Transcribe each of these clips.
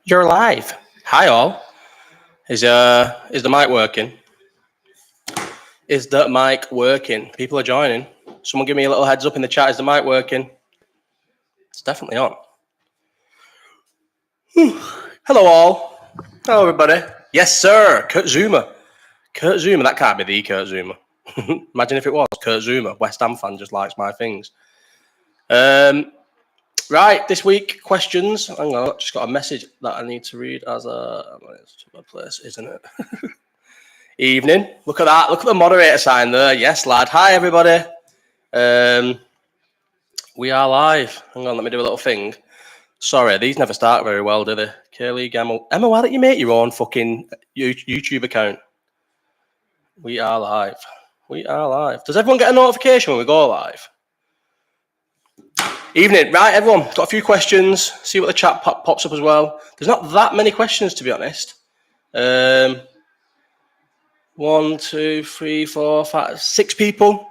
You're live. Hi all. Is the mic working? Is the mic working? People are joining. Someone give me a little heads up in the chat. Is the mic working? It's definitely on. Hello all. Hello everybody. Yes sir. Kurt Zuma. Kurt Zuma. That can't be the Kurt Zuma. Imagine if it was Kurt Zuma. West Ham fan just likes my things. Right, this week, questions. Hang on, I've just got a message that I need to read as a... It's a place, isn't it? Evening. Look at that. Look at the moderator sign there. Yes, lad. Hi, everybody. We are live. Hang on, let me do a little thing. Sorry, these never start very well, do they? K-League, Emma, why don't you make your own fucking YouTube account? We are live. We are live. Does everyone get a notification when we go live? Evening. Right, everyone. Got a few questions. See what the chat pops up as well. There's not that many questions, to be honest. 1, 2, 3, 4, 5, 6 people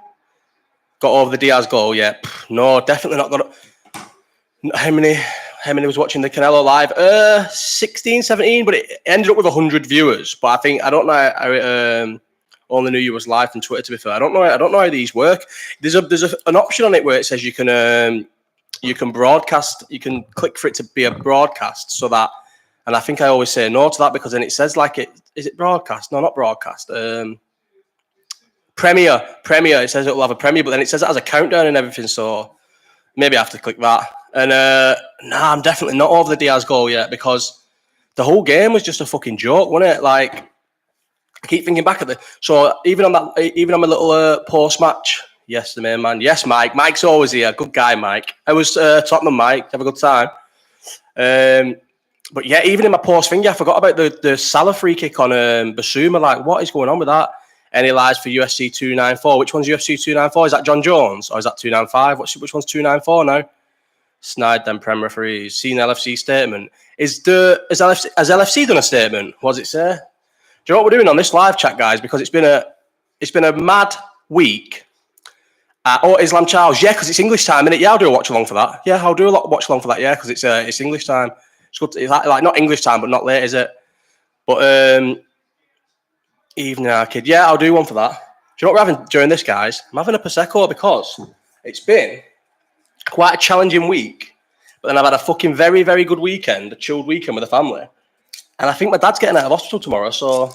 got over the Diaz goal. Yeah, no, definitely not got. How many was watching the Canelo live? 16, 17, but it ended up with 100 viewers. But I don't know. I only knew you was live from Twitter. To be fair, I don't know how these work. There's an option on it where it says you can broadcast. You can click for it to be a broadcast, so that. And I think I always say no to that because then it says like it is it broadcast? No, not broadcast. Premiere. It says it will have a premiere, but then it says it has a countdown and everything. So maybe I have to click that. And I'm definitely not over the Diaz goal yet because the whole game was just a fucking joke, wasn't it? Like I keep thinking back at the. So even on my little post match. Yes, the main man. Yes, Mike. Mike's always here. Good guy, Mike. I was Tottenham, Mike. Have a good time. But yeah, even in my post finger, I forgot about the Salah free kick on Basuma. Like, what is going on with that? Any lies for UFC 294? Which one's UFC 294? Is that John Jones or is that 295? Which one's 294 now? Snide them Prem referees. Seen LFC statement. Has LFC done a statement? What does it say? Do you know what we're doing on this live chat, guys? Because it's been a mad week. Islam Charles. Yeah, because it's English time, innit? Yeah, I'll do a watch along for that. Yeah, I'll do a watch along for that. Yeah, because it's English time. It's good. It's like not English time, but not late, is it? But evening, kid. Yeah, I'll do one for that. Do you know what we're having during this, guys? I'm having a prosecco because it's been quite a challenging week. But then I've had a fucking very, very good weekend, a chilled weekend with the family. And I think my dad's getting out of hospital tomorrow, so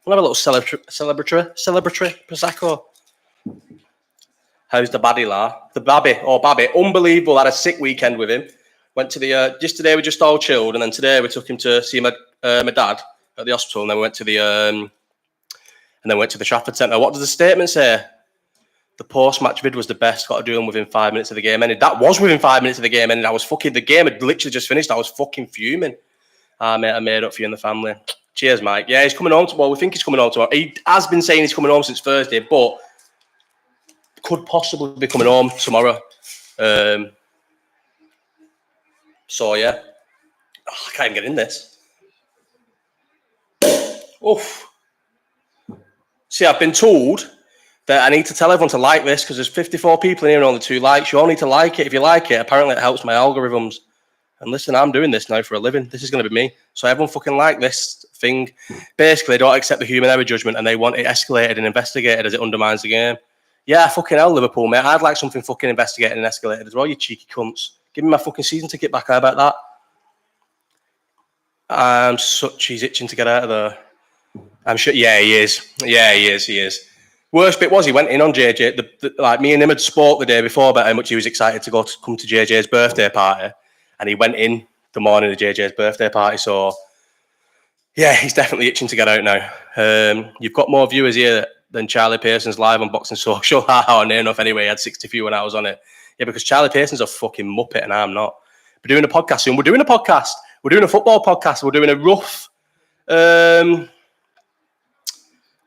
we'll have a little celebratory prosecco. How's the baddie, la? The babby. Unbelievable. Had a sick weekend with him. Went to the yesterday we just all chilled, and then today we took him to see my dad at the hospital, and then we went to the Trafford Centre. What does the statement say? The post-match vid was the best. Got to do them within 5 minutes of the game ended. That was within 5 minutes of the game ended. The game had literally just finished. I was fucking fuming. Mate, I made up for you and the family. Cheers, Mike. Yeah, he's coming home tomorrow. We think he's coming home tomorrow. He has been saying he's coming home since Thursday, but could possibly be coming home tomorrow. So yeah, I can't even get in this. Oof. See, I've been told that I need to tell everyone to like this because there's 54 people in here and only 2 likes. You all need to like it. If you like it, apparently it helps my algorithms. And listen, I'm doing this now for a living. This is going to be me. So everyone fucking like this thing. Basically, they don't accept the human error judgment and they want it escalated and investigated as it undermines the game. Yeah, fucking hell, Liverpool, mate. I'd like something fucking investigated and escalated as well, you cheeky cunts. Give me my fucking season ticket back. How about that? He's itching to get out of there. I'm sure. Yeah, he is. Yeah, he is. Worst bit was he went in on JJ. Like me and him had spoke the day before about how much he was excited to come to JJ's birthday party, and he went in the morning of JJ's birthday party. So yeah, he's definitely itching to get out now. You've got more viewers here than Charlie Pearson's live on Boxing Social. Near enough anyway. He had 60 few when I was on it. Yeah, because Charlie Pearson's a fucking muppet and I'm not. We're doing a podcast soon. We're doing a podcast. We're doing a football podcast. We're doing a rough. We're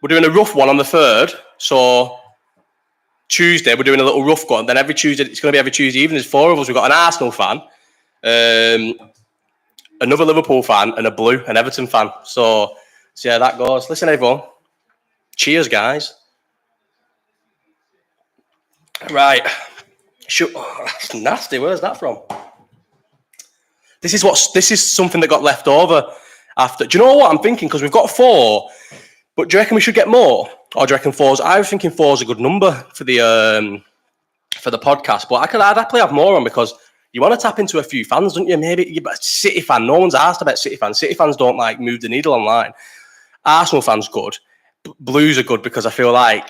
doing a rough one on the 3rd. So Tuesday we're doing a little rough one. Then every Tuesday it's going to be every Tuesday evening. There's 4 of us. We've got an Arsenal fan, another Liverpool fan, and an Everton fan. So yeah, that goes. Listen, everyone. Cheers, guys. Right. That's nasty. Where's that from? This is something that got left over after. Do you know what I'm thinking? Because we've got 4, but do you reckon we should get more, or do you reckon 4's? I was thinking 4's a good number for the podcast, but I'd happily have more on, because you want to tap into a few fans, don't you? Maybe you're a City fan. No one's asked about City fans. City fans don't like move the needle online. Arsenal fans good. Blues are good, because I feel like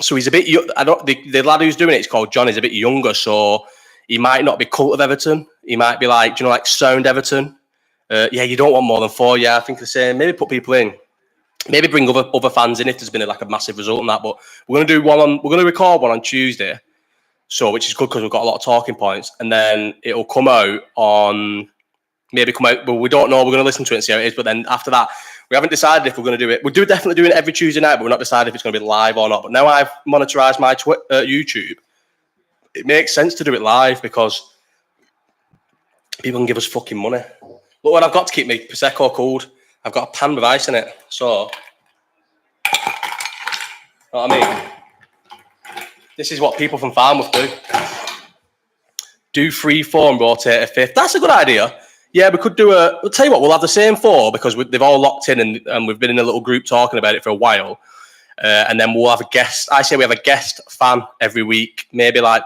so he's a bit. The lad who's doing it is called John. He's a bit younger, so he might not be cult of Everton. He might be like, do you know, like sound Everton. Yeah, you don't want more than 4. Yeah, I think the same. Maybe put people in. Maybe bring other fans in if there's been a massive result on that. But we're gonna record one on Tuesday. So, which is good because we've got a lot of talking points, and then it'll come out. But we don't know. We're going to listen to it and see how it is. But then after that, we haven't decided if we're going to do it. We're definitely doing it every Tuesday night, but we're not decided if it's going to be live or not. But now I've monetized my YouTube, it makes sense to do it live, because people can give us fucking money. Look what I've got to keep my Prosecco cooled. I've got a pan with ice in it. So, you know what I mean? This is what people from Farmouth do. Do 3, 4 and rotate a 5th. That's a good idea. Yeah, we could do I'll tell you what, we'll have the same 4, because they've all locked in, and we've been in a little group talking about it for a while. And then we'll have a guest. I say we have a guest fan every week. Maybe like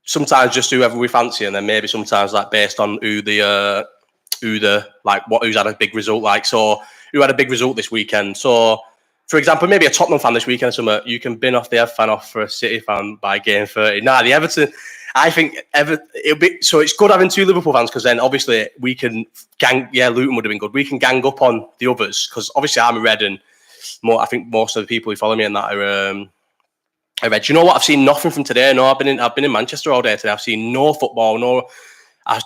sometimes just whoever we fancy, and then maybe sometimes like based on who's had a big result. Like, so who had a big result this weekend. So, for example, maybe a Tottenham fan this weekend or something, you can bin off the Ev fan off for a City fan by game 30. Nah, the Everton, I think it'll be, so it's good having 2 Liverpool fans, because then obviously we can Luton would have been good. We can gang up on the others, because obviously I'm a Red, and I think most of the people who follow me and that are Red. Do you know what? I've seen nothing from today. No, I've been in Manchester all day today. I've seen no football,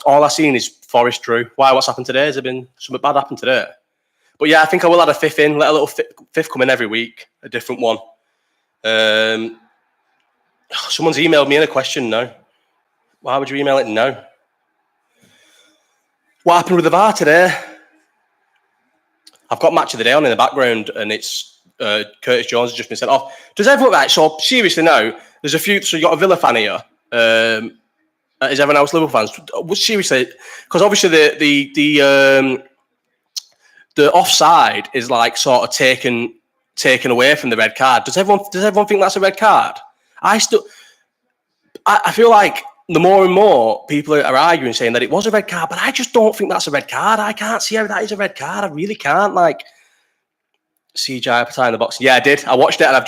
all I've seen is Forest Drew. Why? What's happened today? Has there been something bad happened today? But yeah, I think I will add a 5th in. Let a little 5th come in every week, a different one. Someone's emailed me in a question now. Why would you email it now? What happened with the VAR today? I've got match of the day on in the background, and it's Curtis Jones has just been sent off. Does everyone right? So seriously now, there's a few. So you got a Villa fan here. Is everyone else Liverpool fans? Seriously, because obviously the offside is like sort of taken away from the red card. Does everyone think that's a red card? I feel like the more and more people are arguing, saying that it was a red card, but I just don't think that's a red card. I can't see how that is a red card. I really can't. Like, CGI Patai in the box. Yeah, I did. I watched it, and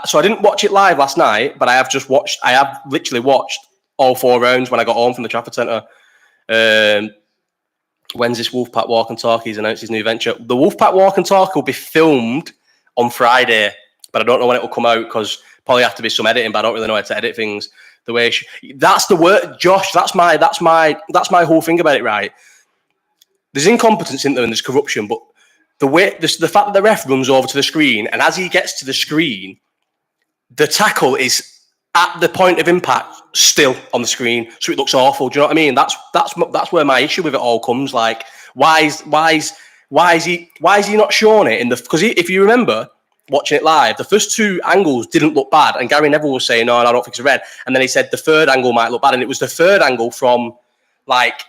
so I didn't watch it live last night, but I have literally watched all 4 rounds when I got home from the Trafford Centre. When's this Wolfpack Walk and Talk? He's announced his new venture. The Wolfpack Walk and Talk will be filmed on Friday, but I don't know when it will come out, because probably have to be some editing, but I don't really know how to edit things. The way that's the word, Josh. That's my whole thing about it. Right? There's incompetence in there and there's corruption, but the fact that the ref runs over to the screen, and as he gets to the screen, the tackle is at the point of impact still on the screen, so it looks awful. Do you know what I mean? That's where my issue with it all comes. Like, why is he not showing it in the? Because if you remember watching it live, the first 2 angles didn't look bad, and Gary Neville was saying, "No, I don't think it's a red," and then he said the 3rd angle might look bad, and it was the 3rd angle from like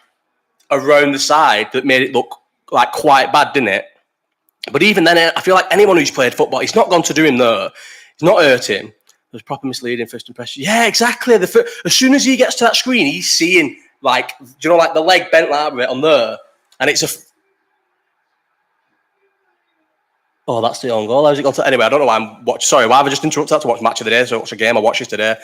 around the side that made it look like quite bad, didn't it? But even then, I feel like anyone who's played football, it's not gone to do him there. It's not hurt him. There's proper misleading first impression. Yeah, exactly. As soon as he gets to that screen, he's seeing like, do you know, like the leg bent like that on there, and it's a. Oh, that's the own goal. How's it gone to? Anyway, I don't know why I'm watching. Sorry, why have I just interrupted that to watch match of the day? So it's a game. I watched this today.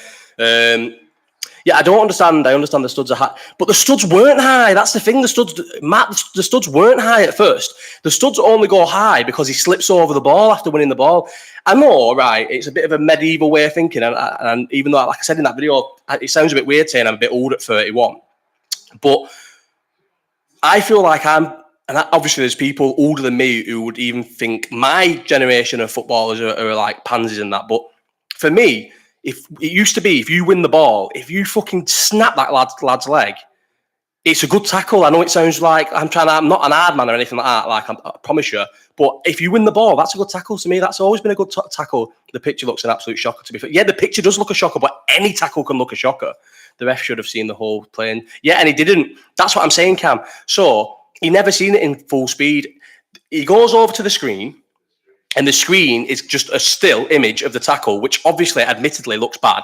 Yeah, I don't understand. I understand the studs are high, but the studs weren't high. That's the thing. The studs weren't high at first. The studs only go high because he slips over the ball after winning the ball. I know, right? It's a bit of a medieval way of thinking, and even though, like I said in that video, it sounds a bit weird saying I'm a bit old at 31, but I feel like and obviously there's people older than me who would even think my generation of footballers are like pansies and that, but for me, if it used to be, if you win the ball, if you fucking snap that lad's leg, it's a good tackle. I know it sounds like I'm not an hard man or anything like that, like I promise you. But if you win the ball, that's a good tackle to me. That's always been a good tackle. The picture looks an absolute shocker to be fair. Yeah, the picture does look a shocker, but any tackle can look a shocker. The ref should have seen the whole play. Yeah, and he didn't. That's what I'm saying, Cam. So he never seen it in full speed. He goes over to the screen, and the screen is just a still image of the tackle, which obviously, admittedly, looks bad.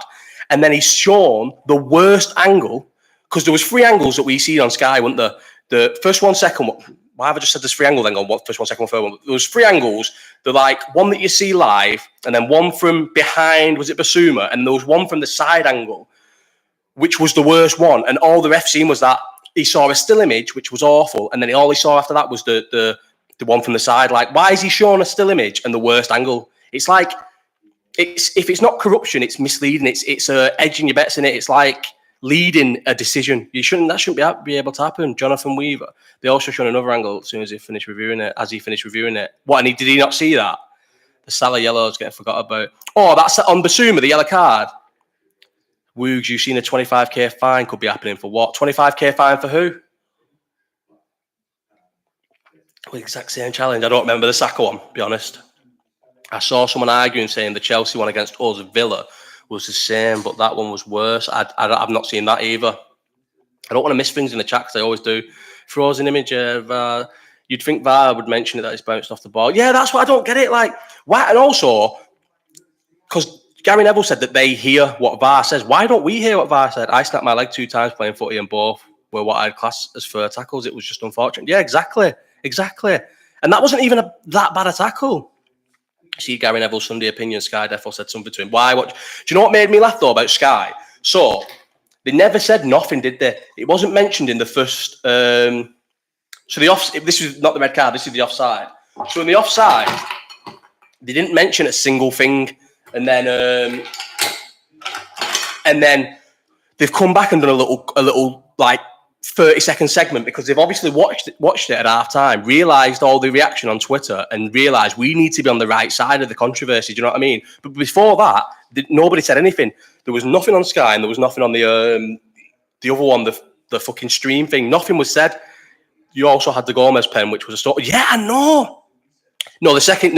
And then he's shown the worst angle, because there was 3 angles that we see on Sky, weren't there? The first one, second one. Why have I just said there's 3 angles then gone? First one, second one, third one. There was 3 angles. The one that you see live, and then one from behind, was it Basuma? And there was one from the side angle, which was the worst one. And all the ref seen was that he saw a still image, which was awful. And then all he saw after that was the one from the side. Like, why is he showing a still image and the worst angle? It's like, if it's not corruption, it's misleading. It's edging your bets in it. It's like leading a decision. That shouldn't be able to happen. Jonathan Weaver. They also showed another angle as soon as he finished reviewing it. What? And did he not see that? The Salah yellow is getting forgot about. Oh, that's on Basuma, the yellow card. Woogs, you've seen a 25k fine could be happening for what? 25k fine for who? The exact same challenge. I don't remember the Saka one, to be honest. I saw someone arguing saying the Chelsea one against us, Villa, was the same, but that one was worse. I've not seen that either. I don't want to miss things in the chat because I always do. Frozen image of you'd think VAR would mention it that it's bounced off the ball. Yeah, that's what I don't get it. Like, why? And also, because Gary Neville said that they hear what VAR says. Why don't we hear what VAR said? I snapped my leg 2 times playing footy and both were what I'd class as fair tackles. It was just unfortunate. Yeah, exactly. And that wasn't even that bad a tackle. See Gary Neville's Sunday opinion. Sky Defo said something to him. Why? What? Do you know what made me laugh though about Sky? So they never said nothing, did they? It wasn't mentioned in the first. So the off. This is not the red card. This is the offside. So in the offside, they didn't mention a single thing, and then they've come back and done a little like 30-second segment because they've obviously watched it at half time, realised all the reaction on Twitter and realised we need to be on the right side of the controversy. Do you know what I mean? But before that, nobody said anything. There was nothing on Sky and there was nothing on the other one, the fucking stream thing. Nothing was said. You also had the Gomez pen, which was a stop. Yeah, I know. The second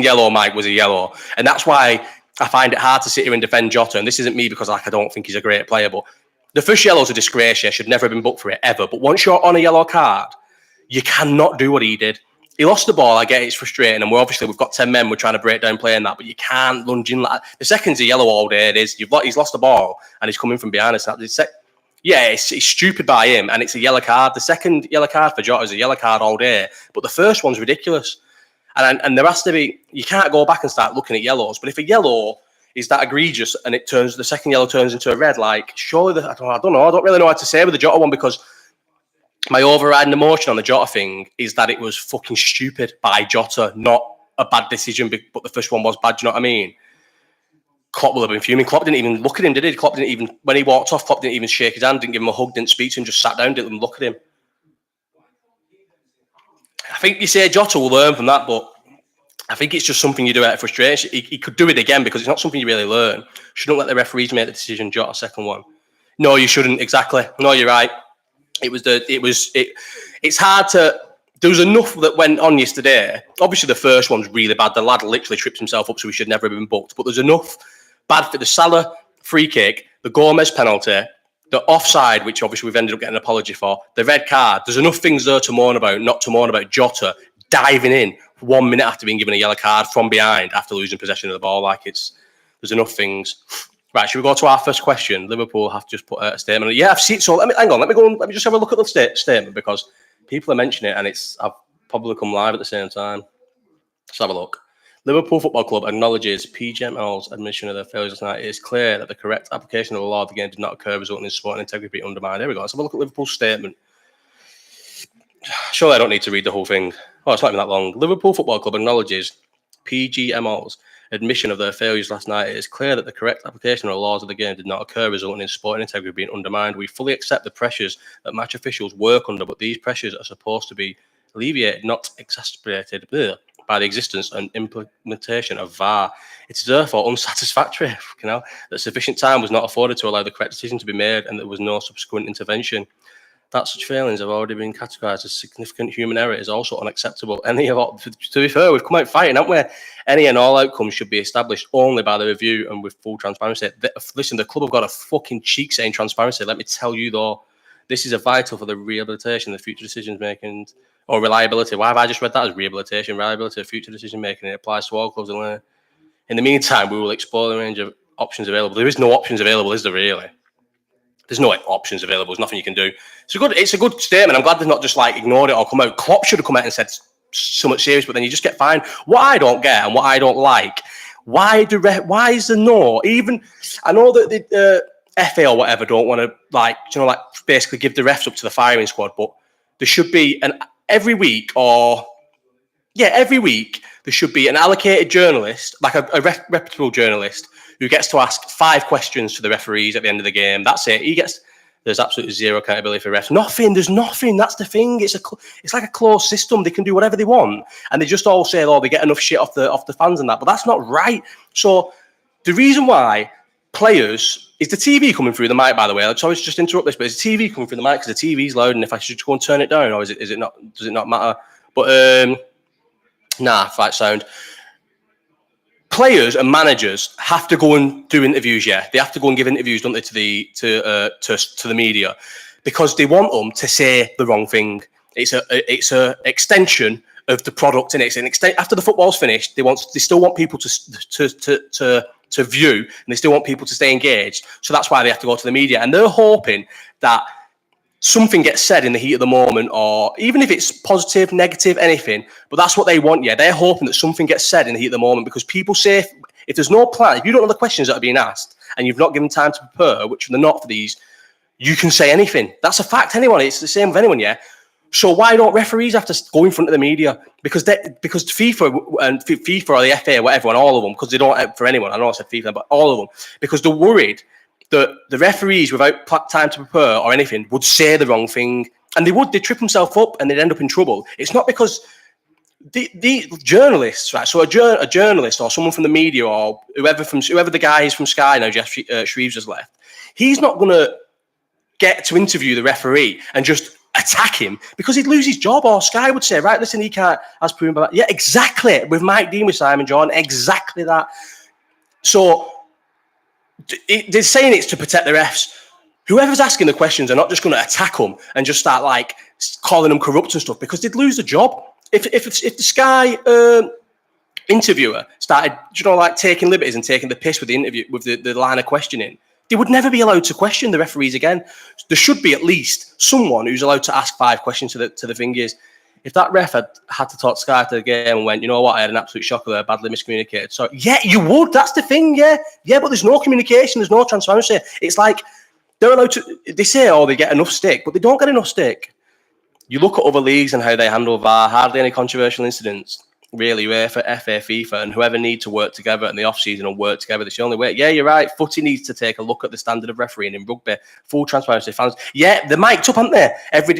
yellow, Mike, was a yellow. And that's why I find it hard to sit here and defend Jota. And this isn't me because I don't think he's a great player, but the first yellow's a disgrace. Should never have been booked for it, ever. But once you're on a yellow card, you cannot do what he did. He lost the ball. I get it, it's frustrating. And we've got 10 men. We're trying to break down playing that. But you can't lunge in like that. The second's a yellow all day. It is. He's lost the ball and he's coming from behind us. It's stupid by him and it's a yellow card. The second yellow card for Jota is a yellow card all day. But the first one's ridiculous. And there has to be... You can't go back and start looking at yellows. But if a yellow is that egregious and the second yellow turns into a red, like, surely, I don't know. I don't really know what to say with the Jota one because my overriding emotion on the Jota thing is that it was fucking stupid by Jota, not a bad decision, but the first one was bad. Do you know what I mean? Klopp will have been fuming. Klopp didn't even look at him, did he? Klopp didn't even, when he walked off, Klopp didn't even shake his hand, didn't give him a hug, didn't speak to him, just sat down, didn't even look at him. I think you say Jota will learn from that, but I think it's just something you do out of frustration. He could do it again because it's not something you really learn. Shouldn't let the referees make the decision. Jota second one. No, you shouldn't. Exactly. No, you're right. It's hard to. There was enough that went on yesterday. Obviously, the first one's really bad. The lad literally tripped himself up, so he should never have been booked. But there's enough bad for the Salah free kick, the Gomez penalty, the offside, which obviously we've ended up getting an apology for, the red card. There's enough things there to mourn about, not to mourn about Jota diving in 1 minute after being given a yellow card from behind after losing possession of the ball. There's enough things. Right, should we go to our first question? Liverpool have just put out a statement. Yeah, I've seen. So let me just have a look at the statement because people are mentioning it and I've probably come live at the same time. Let's have a look. Liverpool Football Club acknowledges PGML's admission of their failures last night. It is clear that the correct application of the law of the game did not occur, resulting in sporting integrity being undermined. There we go. Let's have a look at Liverpool's statement. Surely I don't need to read the whole thing. Oh, it's not even that long. Liverpool Football Club acknowledges PGMO's admission of their failures last night. It is clear that the correct application of the laws of the game did not occur, resulting in sporting integrity being undermined. We fully accept the pressures that match officials work under, but these pressures are supposed to be alleviated, not exacerbated by the existence and implementation of VAR. It is therefore unsatisfactory, that sufficient time was not afforded to allow the correct decision to be made and there was no subsequent intervention. that such failings have already been categorised as significant human error is also unacceptable. To be fair, we've come out fighting, haven't we? Any and all outcomes should be established only by the review and with full transparency. Listen, the club have got a fucking cheek saying transparency. Let me tell you though, this is vital for the rehabilitation, the future decisions making, or reliability. Why have I just read that as rehabilitation, reliability of future decision making? It applies to all clubs. In the meantime, we will explore the range of options available. There is no options available, is there really? There's no options available. There's nothing you can do. It's a good statement. I'm glad they've not just like ignored it or come out. Klopp should have come out and said so much serious, but then you just get fined. What I don't get and what I don't like, why is there no? Even I know that the FA or whatever don't want to basically give the refs up to the firing squad, but there should be every week there should be an allocated journalist, like a reputable journalist, who gets to ask 5 questions to the referees at the end of the game. That's it. There's absolutely zero accountability for refs. There's nothing. That's the thing. It's like a closed system. They can do whatever they want, and they just all say, "Oh, they get enough shit off the fans and that." But that's not right. So the reason why players is the TV coming through the mic. By the way, sorry to just interrupt this, but is the TV coming through the mic because the TV's loud? And if I should go and turn it down, or is it not? Does it not matter? But fight sound. Players and managers have to go and do interviews. Yeah, they have to go and give interviews, don't they, to the media, because they want them to say the wrong thing. It's a extension of the product, and it's an extent after the football's finished. They still want people to view, and they still want people to stay engaged. So that's why they have to go to the media, and they're hoping that something gets said in the heat of the moment, or even if it's positive, negative, anything, but that's what they want. Yeah, they're hoping that something gets said in the heat of the moment, because people say if there's no plan, if you don't know the questions that are being asked and you've not given time to prepare, which they're not for these, you can say anything. That's a fact. It's the same with anyone. Yeah. So why don't referees have to go in front of the media? Because FIFA and FIFA or the FA or whatever, and all of them, because they don't for anyone. I know I said FIFA, but all of them, because they're worried that the referees, without time to prepare or anything, would say the wrong thing, and they'd trip themselves up and they'd end up in trouble. It's not because the journalists, right? So a journalist or someone from the media or whoever the guy is from Sky now, Jeff Shreves has left. He's not going to get to interview the referee and just attack him, because he'd lose his job. Or Sky would say, right, listen, he can't, as proven by that. Yeah, exactly. With Mike Dean, with Simon Jordan, exactly that. So they're saying it's to protect the refs. Whoever's asking the questions are not just going to attack them and just start like calling them corrupt and stuff, because they'd lose the job. If the Sky interviewer started, taking liberties and taking the piss with the interview, with the line of questioning, they would never be allowed to question the referees again. There should be at least someone who's allowed to ask 5 questions to the fingers. If that ref had to talk Sky to the game and went, you know what, I had an absolute shocker there, badly miscommunicated. So, yeah, you would. That's the thing, yeah. Yeah, but there's no communication. There's no transparency. It's like they're allowed to... They say, they get enough stick, but they don't get enough stick. You look at other leagues and how they handle VAR, hardly any controversial incidents. Really, UEFA, FA, FIFA, and whoever need to work together in the off-season and work together. That's the only way. Yeah, you're right. Footy needs to take a look at the standard of refereeing in rugby. Full transparency. Fans. Yeah, they're mic'd up, aren't they?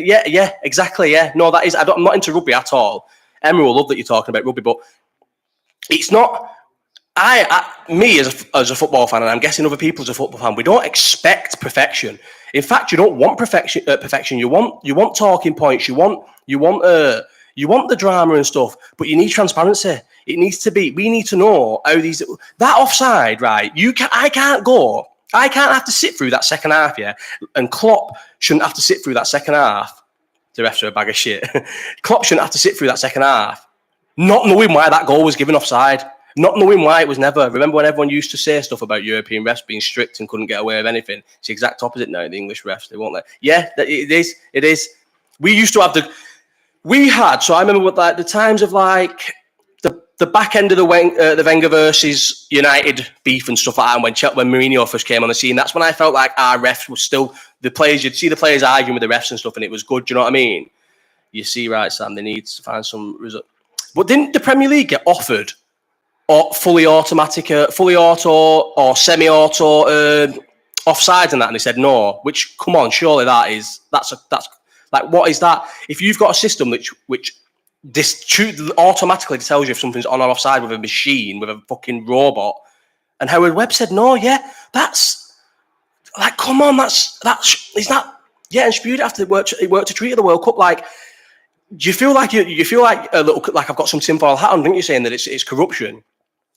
Yeah, exactly, yeah. No, that is... I'm not into rugby at all. Emma will love that you're talking about rugby, but it's not... Me as a football fan, and I'm guessing other people as a football fan, we don't expect perfection. In fact, you don't want perfection. You want talking points. You want the drama and stuff, but you need transparency. It needs to be. We need to know how that offside, right? I can't have to sit through that second half, yeah. And Klopp shouldn't have to sit through that second half. The refs are a bag of shit. Klopp shouldn't have to sit through that second half, not knowing why that goal was given offside. Not knowing why it was never. Remember when everyone used to say stuff about European refs being strict and couldn't get away with anything? It's the exact opposite now. The English refs, they won't let. Yeah, it is. It is. We used to have so I remember what the times of the back end of the Wenger versus United beef and stuff like that. And when Mourinho first came on the scene, that's when I felt like our refs were still the players. You'd see the players arguing with the refs and stuff, and it was good. Do you know what I mean? You see, right, Sam? They need to find some result. But didn't the Premier League get offered? Or fully auto or semi-auto offsides and that, and they said no. Which, come on, surely that's like, what is that? If you've got a system which automatically tells you if something's on or offside with a machine, with a fucking robot, and Howard Webb said no, yeah, that's like, come on, that's Yeah, and spewed it after it worked to treat at the World Cup. Like, do you feel like you feel like a little like I've got some tinfoil hat on, don't you, saying that it's corruption?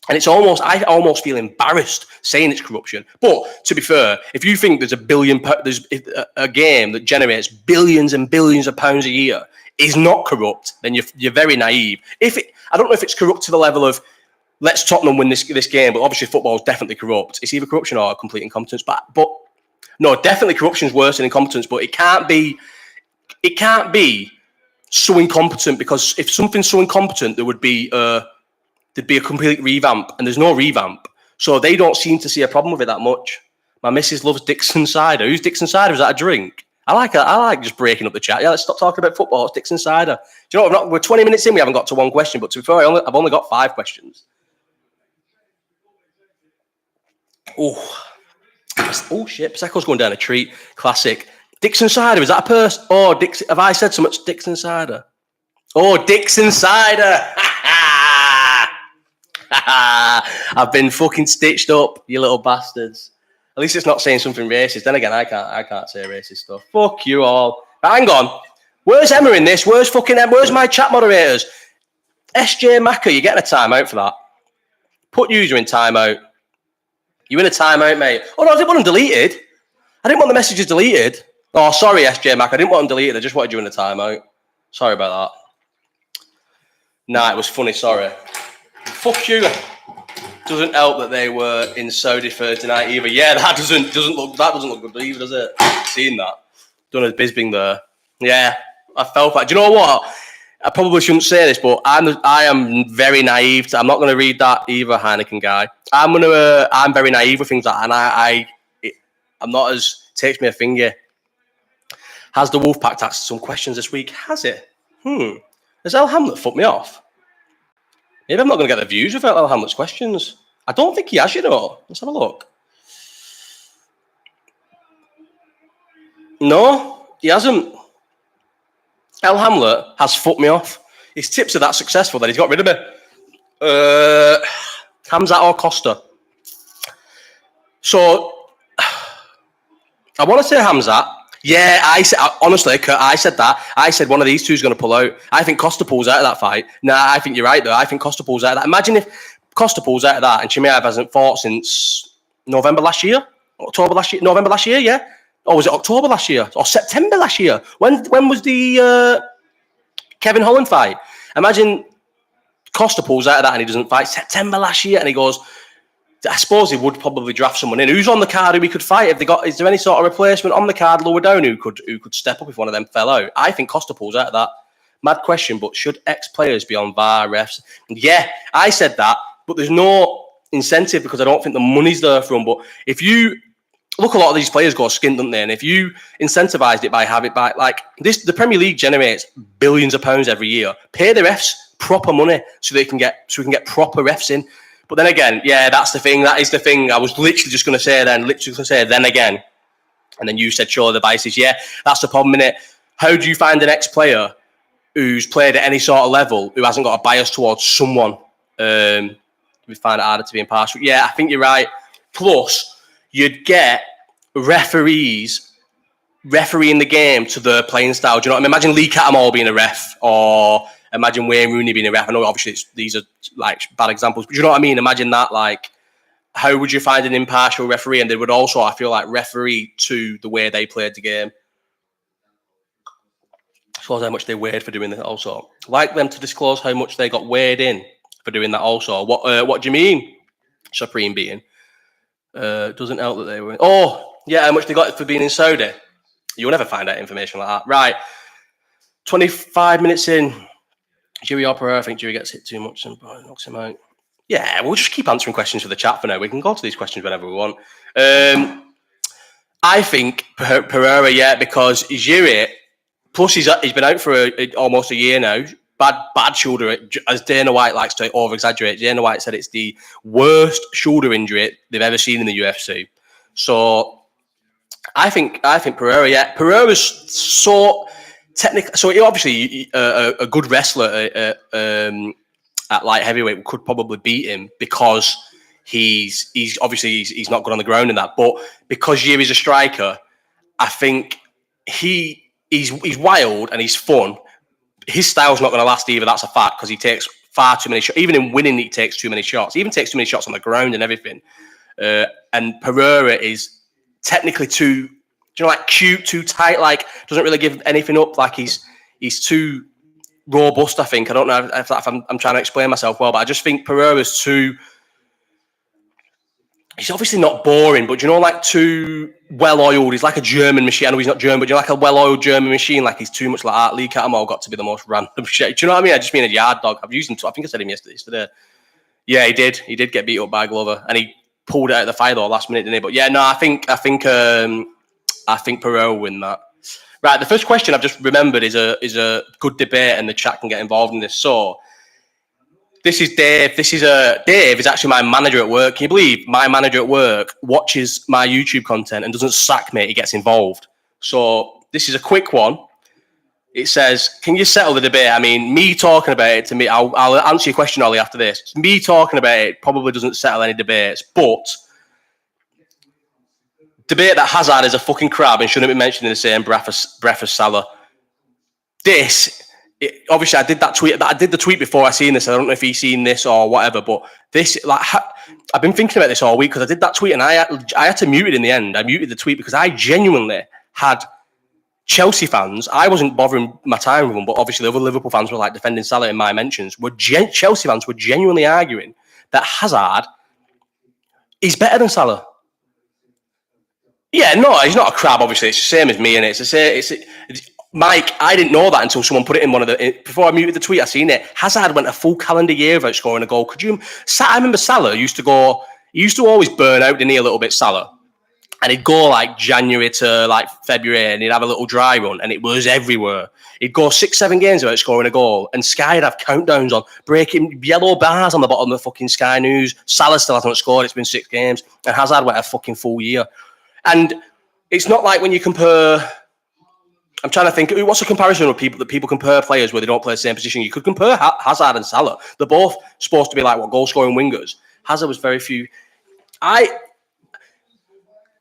And I almost feel embarrassed saying it's corruption. But to be fair, if you think there's a game that generates billions and billions of pounds a year is not corrupt, then you're very naive. I don't know if it's corrupt to the level of let's Tottenham win this game, but obviously football is definitely corrupt. It's either corruption or complete incompetence. But no, definitely corruption is worse than incompetence. But it can't be so incompetent, because if something's so incompetent, there'd be a complete revamp, and there's no revamp. So they don't seem to see a problem with it that much. My missus loves Dixon cider. Who's Dixon cider? Is that a drink? I like just breaking up the chat. Yeah, let's stop talking about football. It's Dixon cider. Do you know, we're 20 minutes in, we haven't got to one question, but to be fair, I've only got 5 questions. Oh shit, Prosecco's going down a treat. Classic. Dixon cider, is that a purse? Oh, have I said so much Dixon cider? Oh, Dixon cider. I've been fucking stitched up, you little bastards. At least it's not saying something racist. Then again, I can't say racist stuff. Fuck you all. Hang on. Where's Emma in this? Where's my chat moderators? SJ Macker, you're getting a timeout for that. Put user in timeout. You in a timeout, mate. Oh no, I didn't want them deleted. I didn't want the messages deleted. Oh, sorry, SJ Macker. I didn't want them deleted. I just wanted you in a timeout. Sorry about that. Nah, it was funny, sorry. Fuck you. Doesn't help that they were in Saudi Thursday night either. Yeah, that doesn't look good either, does it? Seen that. Done a Bisbing there. Yeah, I felt that. Do you know what? I probably shouldn't say this, but I am very naive. I'm not going to read that either, Heineken guy. I'm very naive with things like that, and I'm not as takes me a finger. Has the Wolfpack asked some questions this week? Has it? Has El Hamlet fucked me off? Maybe I'm not going to get the views without El Hamlet's questions. I don't think he has, you know. Let's have a look. No, he hasn't. El Hamlet has fucked me off. His tips are that successful that he's got rid of me. Hamzat or Costa? So, I want to say Hamzat. Yeah, honestly, Kurt, I said that. I said one of these two is going to pull out. I think Costa pulls out of that fight. Nah, I think you're right, though. I think Costa pulls out of that. Imagine if Costa pulls out of that and Chimaev hasn't fought since November last year? November last year, yeah? Or was it October last year? Or September last year? When was the Kevin Holland fight? Imagine Costa pulls out of that and he doesn't fight September last year, and he goes... I suppose he would probably draft someone in. Who's on the card who we could fight? Is there any sort of replacement on the card lower down who could step up if one of them fell out? I think Costa pulls out of that. Mad question, but should ex-players be on VAR refs? Yeah, I said that, but there's no incentive because I don't think the money's there for them. But if you look, a lot of these players go skint, don't they? And if you incentivized it by like this, the Premier League generates billions of pounds every year. Pay the refs proper money so we can get proper refs in. But then again, yeah, that's the thing. That is the thing. I was literally just going to say then again. And then you said, sure, the biases. Yeah, that's the problem, innit? How do you find an ex-player who's played at any sort of level who hasn't got a bias towards someone? We find it harder to be impartial. Yeah, I think you're right. Plus, you'd get referees refereeing the game to their playing style. Do you know what I mean? Imagine Lee Cattermole being a ref, or... imagine Wayne Rooney being a ref. I know obviously these are like bad examples, but you know what I mean? Imagine that, like, how would you find an impartial referee? And they would also, I feel like, referee to the way they played the game. Disclose how much they weighed for doing that also. Like them to disclose how much they got weighed in for doing that also. What do you mean? Supreme being. Doesn't help that they were... Oh, yeah, how much they got for being in Saudi. You'll never find out information like that. Right. 25 minutes in. Dewey Opera, I think Dewey gets hit too much and knocks him out. Yeah, we'll just keep answering questions for the chat for now. We can go to these questions whenever we want. I think Pereira, yeah, because Dewey, plus he's been out for almost a year now. Bad shoulder, as Dana White likes to over-exaggerate. Dana White said it's the worst shoulder injury they've ever seen in the UFC. So I think Pereira, yeah. Pereira's so... technically, so he obviously a good wrestler at light heavyweight could probably beat him because he's obviously not good on the ground in that. But because Yuri's a striker, I think he's wild and he's fun. His style's not going to last either. That's a fact because he takes far too many shots. Even in winning, he takes too many shots. He even takes too many shots on the ground and everything. And Pereira is technically too, like cute, too tight. Like doesn't really give anything up. Like he's too robust. I think. I don't know if I'm trying to explain myself well, but I just think Pereira's too. He's obviously not boring, but like too well-oiled. He's like a German machine. I know he's not German, but you're like a well-oiled German machine. Like he's too much like Art Lee Catamol got to be the most random shit. Do you know what I mean? I just mean a yard dog. I've used him. I think I said him yesterday. Yeah, he did. He did get beat up by Glover, and he pulled it out of the fire though last minute, didn't he? But yeah, no, I think Pereira will win that. Right, the first question I've just remembered is a good debate, and the chat can get involved in this. So. This is Dave. Dave is actually my manager at work. Can you believe my manager at work watches my YouTube content and doesn't sack me? He gets involved. So this is a quick one. It says, "Can you settle the debate?" I mean, me talking about it to me, I'll answer your question, Ollie, after this. Me talking about it probably doesn't settle any debates, but debate that Hazard is a fucking crab and shouldn't be mentioned in the same breath as Salah. Obviously, I did that tweet. I did the tweet before I seen this. I don't know if he's seen this or whatever, but this, like, I've been thinking about this all week because I did that tweet and I had to mute it in the end. I muted the tweet because I genuinely had Chelsea fans. I wasn't bothering my time with them, but obviously the other Liverpool fans were like defending Salah in my mentions. Chelsea fans were genuinely arguing that Hazard is better than Salah. Yeah, no, he's not a crab. Obviously, it's the same as me, and it's Mike, I didn't know that until someone put it in before I muted the tweet, I seen it. Hazard went a full calendar year without scoring a goal. I remember Salah he used to always burn out, didn't he, a little bit, Salah? And he'd go like January to like February and he'd have a little dry run and it was everywhere. He'd go 6-7 games without scoring a goal and Sky would have countdowns on, breaking yellow bars on the bottom of the fucking Sky News. Salah still hasn't scored, it's been 6 games. And Hazard went a fucking full year. And it's not like when you compare... I'm trying to think, what's a comparison with people compare players where they don't play the same position? You could compare Hazard and Salah. They're both supposed to be like, goal-scoring wingers. Hazard was very few. Can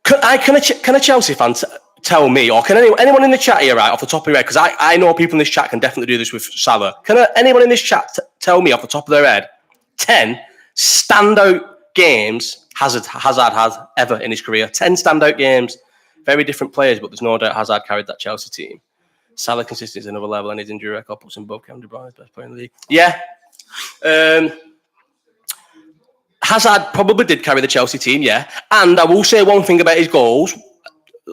a Chelsea fan tell me, or can anyone in the chat here, right, off the top of your head, because I know people in this chat can definitely do this with Salah. Can anyone in this chat tell me off the top of their head 10 standout games Hazard has ever in his career? 10 standout games. Very different players, but there's no doubt Hazard carried that Chelsea team. Salah consistency is another level, and his injury record puts him above Kevin De Bruyne's best player in the league. Yeah. Hazard probably did carry the Chelsea team, yeah. And I will say one thing about his goals,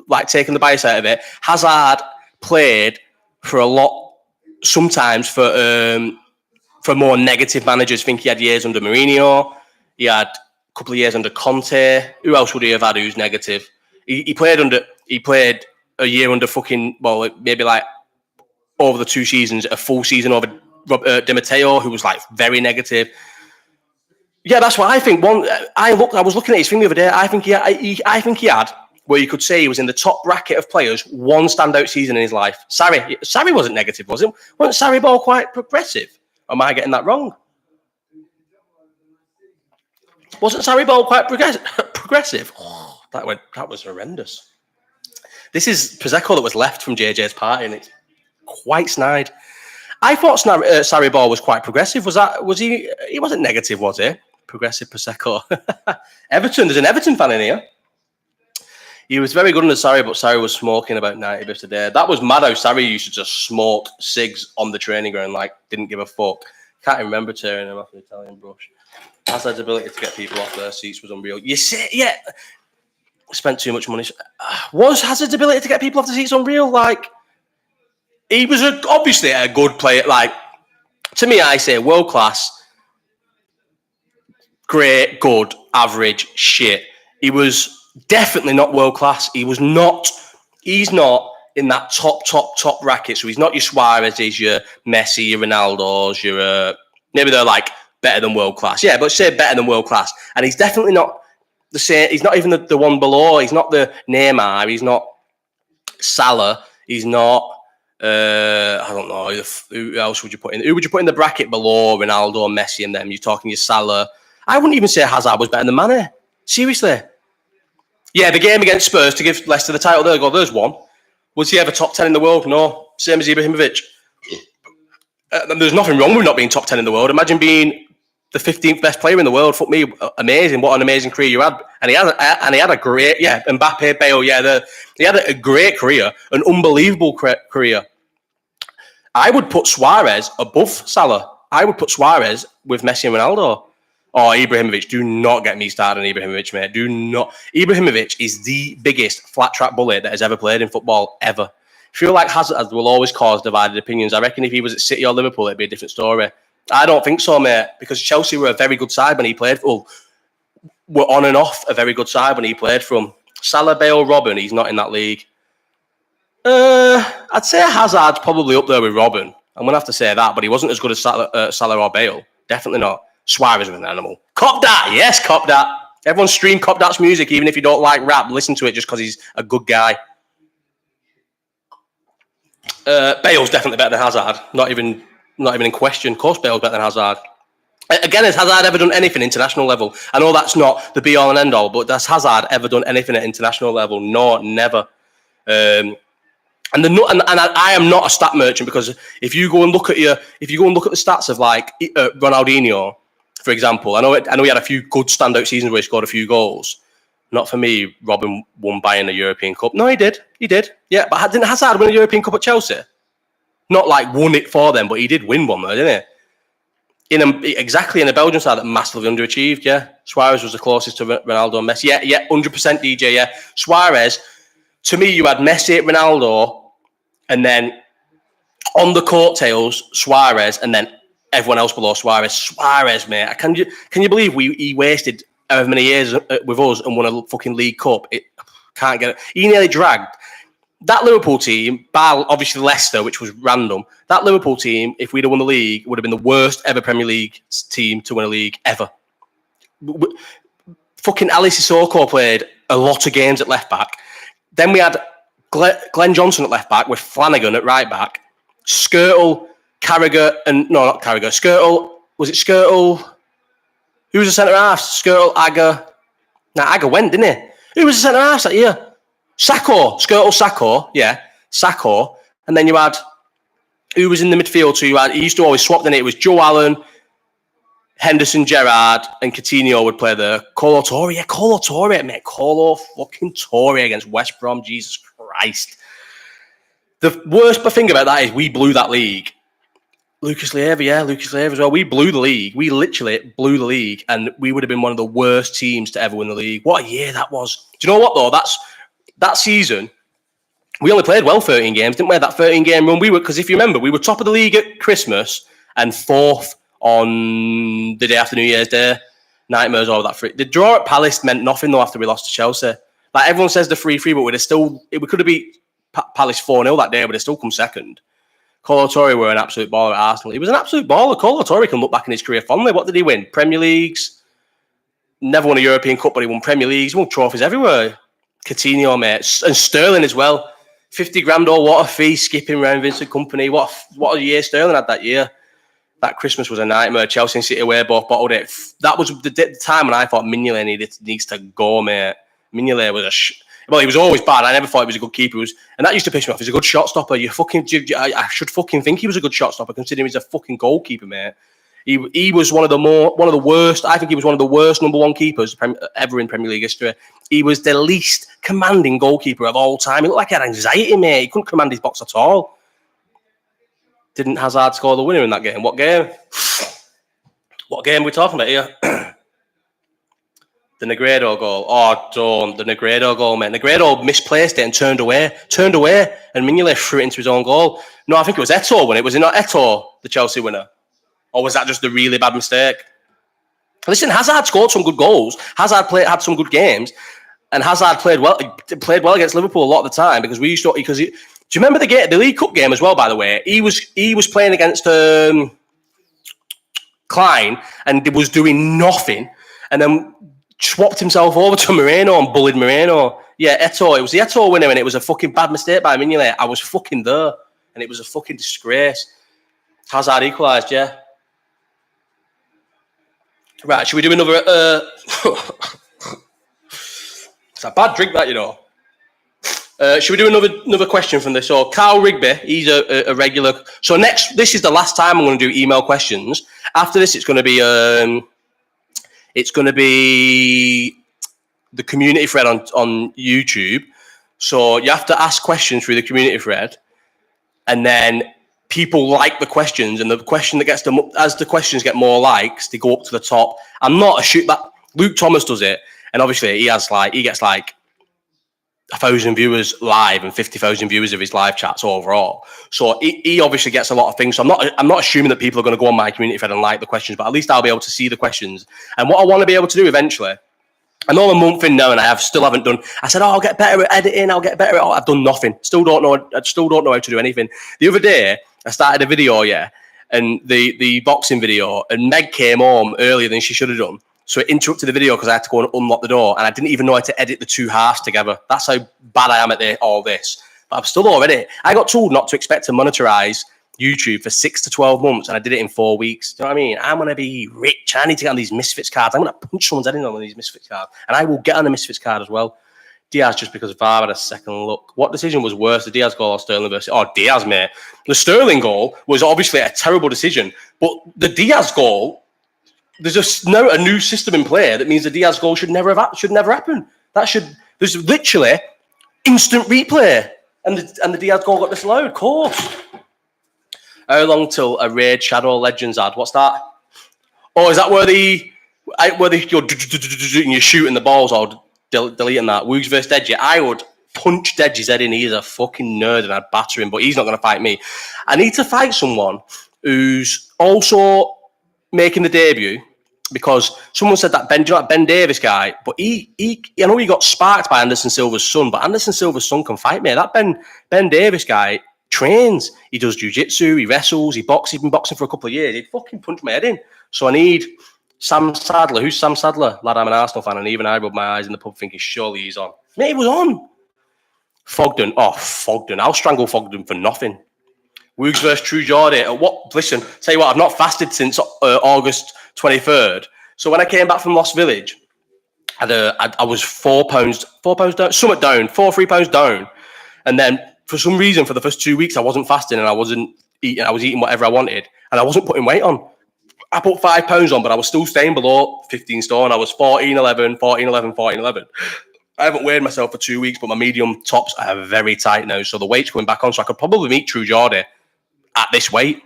like taking the bias out of it. Hazard played for a lot, sometimes for more negative managers. I think he had years under Mourinho. He had a couple of years under Conte. Who else would he have had who's negative? He played a year under maybe like over the 2 seasons, a full season over Di Matteo, who was like very negative. Yeah, that's what I think. I was looking at his thing the other day. I think he had where you could say he was in the top bracket of players, one standout season in his life. Sarri wasn't negative, was it? Wasn't Sarri ball quite progressive? Am I getting that wrong? Wasn't Sarri ball quite progressive? Oh, that was horrendous. This is Prosecco that was left from JJ's party, and it's quite snide. I thought Sarri ball was quite progressive. Was he? He wasn't negative, was he? Progressive Prosecco. Everton. There's an Everton fan in here. He was very good under Sarri, but Sarri was smoking about 90 bits a day. That was mad how Sarri used to just smoke cigs on the training ground, like didn't give a fuck. Can't even remember tearing him off the Italian brush. Hazard's ability to get people off their seats was unreal. You see, yeah. Spent too much money. Was Hazard's ability to get people off the seats unreal? Like, he was obviously a good player. Like, to me, I say world class, great, good, average, shit. He was definitely not world class. He's not in that top bracket. So he's not your Suarez's, your Messi, your Ronaldo's, your maybe they're like better than world class. Yeah, but say better than world class. And he's definitely not the same. He's not even the one below. He's not the Neymar. He's not Salah. He's not. I don't know. Who else would you put in? Who would you put in the bracket below Ronaldo, Messi, and them? You're talking your Salah. I wouldn't even say Hazard was better than Mane. Seriously. Yeah, the game against Spurs to give Leicester the title. There's one. Was he ever top 10 in the world? No. Same as Ibrahimovic. There's nothing wrong with not being top 10 in the world. Imagine being the 15th best player in the world. Fuck me, amazing. What an amazing career you had. And he had a great, Mbappe, Bale, he had a great career, an unbelievable career. I would put Suarez above Salah. I would put Suarez with Messi and Ronaldo. Oh, Ibrahimovic, do not get me started on Ibrahimovic, mate. Do not. Ibrahimovic is the biggest flat track bully that has ever played in football, ever. I feel like Hazard will always cause divided opinions. I reckon if he was at City or Liverpool, it'd be a different story. I don't think so, mate, because Chelsea were a very good side when he played. Well, were on and off a very good side when he played from. Salah, Bale, Robin, he's not in that league. I'd say Hazard's probably up there with Robin. I'm going to have to say that, but he wasn't as good as Salah or Bale. Definitely not. Suarez was an animal. Cop that! Yes, cop that. Everyone stream Cop Dat's music, even if you don't like rap. Listen to it just because he's a good guy. Bale's definitely better than Hazard. Not even in question. Of course, Bale's better than Hazard. Again, has Hazard ever done anything international level? I know that's not the be-all and end-all, but has Hazard ever done anything at international level? No, never. And I am not a stat merchant, because if you go and look at the stats of like Ronaldinho, for example, I know he had a few good standout seasons where he scored a few goals. Not for me. Robin won Bayern a European Cup. No, he did. Yeah, but didn't Hazard win a European Cup at Chelsea? Not like won it for them, but he did win one, though, didn't he? Exactly in the Belgian side that massively underachieved. Yeah, Suarez was the closest to Ronaldo and Messi. Yeah, 100% DJ. Yeah, Suarez. To me, you had Messi, Ronaldo, and then on the coattails, Suarez, and then everyone else below Suarez. Suarez, mate. Can you believe he wasted however many years with us and won a fucking League Cup? Can't get it. He nearly dragged that Liverpool team, bar obviously Leicester, which was random. That Liverpool team, if we'd have won the league, would have been the worst ever Premier League team to win a league ever. Fucking Ali Sissoko played a lot of games at left back. Then we had Glenn Johnson at left back with Flanagan at right back. Skirtle, Carragher, and no, not Carragher. Skirtle, was it Skirtle? Who was the centre half? Skirtle, Agger. Agger went, didn't he? Who was the centre half that year? Sakho. Skirtle, Sakho. Yeah, Sakho. And then you had, who was in the midfield? So he used to always swap, didn't it? It was Joe Allen, Henderson, Gerrard, and Coutinho would play there. Colo Torre, mate. Colo fucking Torre against West Brom. Jesus Christ. The worst thing about that is we blew that league. Lucas Leiva as well. We blew the league. We literally blew the league, and we would have been one of the worst teams to ever win the league. What a year that was. Do you know what, though? That season, we only played well 13 games, didn't we? That 13-game run, because if you remember, we were top of the league at Christmas and fourth on the day after New Year's Day. Nightmares over that free. The draw at Palace meant nothing, though, after we lost to Chelsea. Like, everyone says the 3-3, but we could have beat Palace 4-0 that day, but it still come second. Colo Torre were an absolute baller at Arsenal. He was an absolute baller. Colo Torre can look back in his career fondly. What did he win? Premier Leagues. Never won a European Cup, but he won Premier Leagues. He won trophies everywhere. Coutinho, mate. And Sterling as well. 50 grand or what a fee, skipping around Vincent Kompany. What a year Sterling had that year. That Christmas was a nightmare. Chelsea and City away both bottled it. That was the time when I thought Mignolet needs to go, mate. Mignolet was he was always bad. I never thought he was a good keeper. And that used to piss me off. He's a good shot stopper. I should fucking think he was a good shot stopper, considering he's a fucking goalkeeper, mate. He was one of the worst. I think he was one of the worst number one keepers ever in Premier League history. He was the least commanding goalkeeper of all time. He looked like he had anxiety, mate. He couldn't command his box at all. Didn't Hazard score the winner in that game? What game? What game are we talking about here? The Negredo goal. Oh, don't. The Negredo goal, mate. Negredo misplaced it and turned away. And Mignolet threw it into his own goal. No, I think it was Eto'o when it was not Eto'o, the Chelsea winner. Or was that just a really bad mistake? Listen, Hazard scored some good goals. Hazard had some good games. And Hazard played well against Liverpool a lot of the time because do you remember the League Cup game as well, by the way? He was playing against Klein and was doing nothing. And then swapped himself over to Moreno and bullied Moreno. Yeah, Eto'o. It was the Eto'o winner and it was a fucking bad mistake by Mignolet. I was fucking there. And it was a fucking disgrace. Hazard equalised, yeah. Right, should we do another... It's a bad drink, that, you know. Should we do another question from this? So Carl Rigby, he's a regular. So this is the last time I'm going to do email questions. After this, it's going to be the community thread on YouTube. So you have to ask questions through the community thread, and then people like the questions, and the question that gets them up, as the questions get more likes, they go up to the top. I'm not a shoot that Luke Thomas does it, and obviously he gets like 1,000 viewers live and 50,000 viewers of his live chats overall. So he obviously gets a lot of things. So I'm not assuming that people are going to go on my community thread and like the questions, but at least I'll be able to see the questions. And what I want to be able to do eventually, I know I'm a month in now and I still haven't done. I said, I'll get better at editing. I'll get better at. I've done nothing. I still don't know how to do anything. The other day I started a video, and the boxing video, and Meg came home earlier than she should have done. So it interrupted the video because I had to go and unlock the door, and I didn't even know how to edit the two halves together. That's how bad I am at all this. But I'm still already. I got told not to expect to monetize YouTube for 6 to 12 months, and I did it in 4 weeks. Do you know what I mean? I'm going to be rich. I need to get on these Misfits cards. I'm going to punch someone's head in on these Misfits cards, and I will get on the Misfits card as well. Diaz, just because VAR had a second look. What decision was worse, the Diaz goal or Sterling versus... Oh, Diaz, mate. The Sterling goal was obviously a terrible decision, but the Diaz goal... There's just now a new system in play that means the Diaz goal should never happen. There's literally instant replay, and the Diaz goal got disallowed. Of course. How long till a Raid Shadow Legends ad? What's that? Oh, is that where you're shooting the balls or deleting that? Woogs versus Deji. I would punch Deji's head in. He's a fucking nerd, and I'd batter him, but he's not going to fight me. I need to fight someone who's also making the debut, because someone said that Ben Davis guy, but I know he got sparked by Anderson Silva's son, but Anderson Silva's son can fight me. That Ben Davis guy trains. He does jiu-jitsu, he wrestles, he boxes. He's been boxing for a couple of years. He'd fucking punch my head in. So I need Sam Sadler. Who's Sam Sadler? Lad, I'm an Arsenal fan, and even I rub my eyes in the pub thinking, surely he's on. Mate, he was on. Fogden. Oh, Fogden. I'll strangle Fogden for nothing. Woogs versus True Geordie. Listen, tell you what, I've not fasted since August 23rd. So when I came back from Lost Village, I was 4 pounds down, somewhat down, 3 pounds down. And then for some reason, for the first 2 weeks, I wasn't fasting and I wasn't eating. I was eating whatever I wanted, and I wasn't putting weight on. I put 5 pounds on, but I was still staying below 15 stone. I was 14.11. I haven't weighed myself for 2 weeks, but my medium tops are very tight now. So the weight's going back on. So I could probably meet True Geordie at this weight.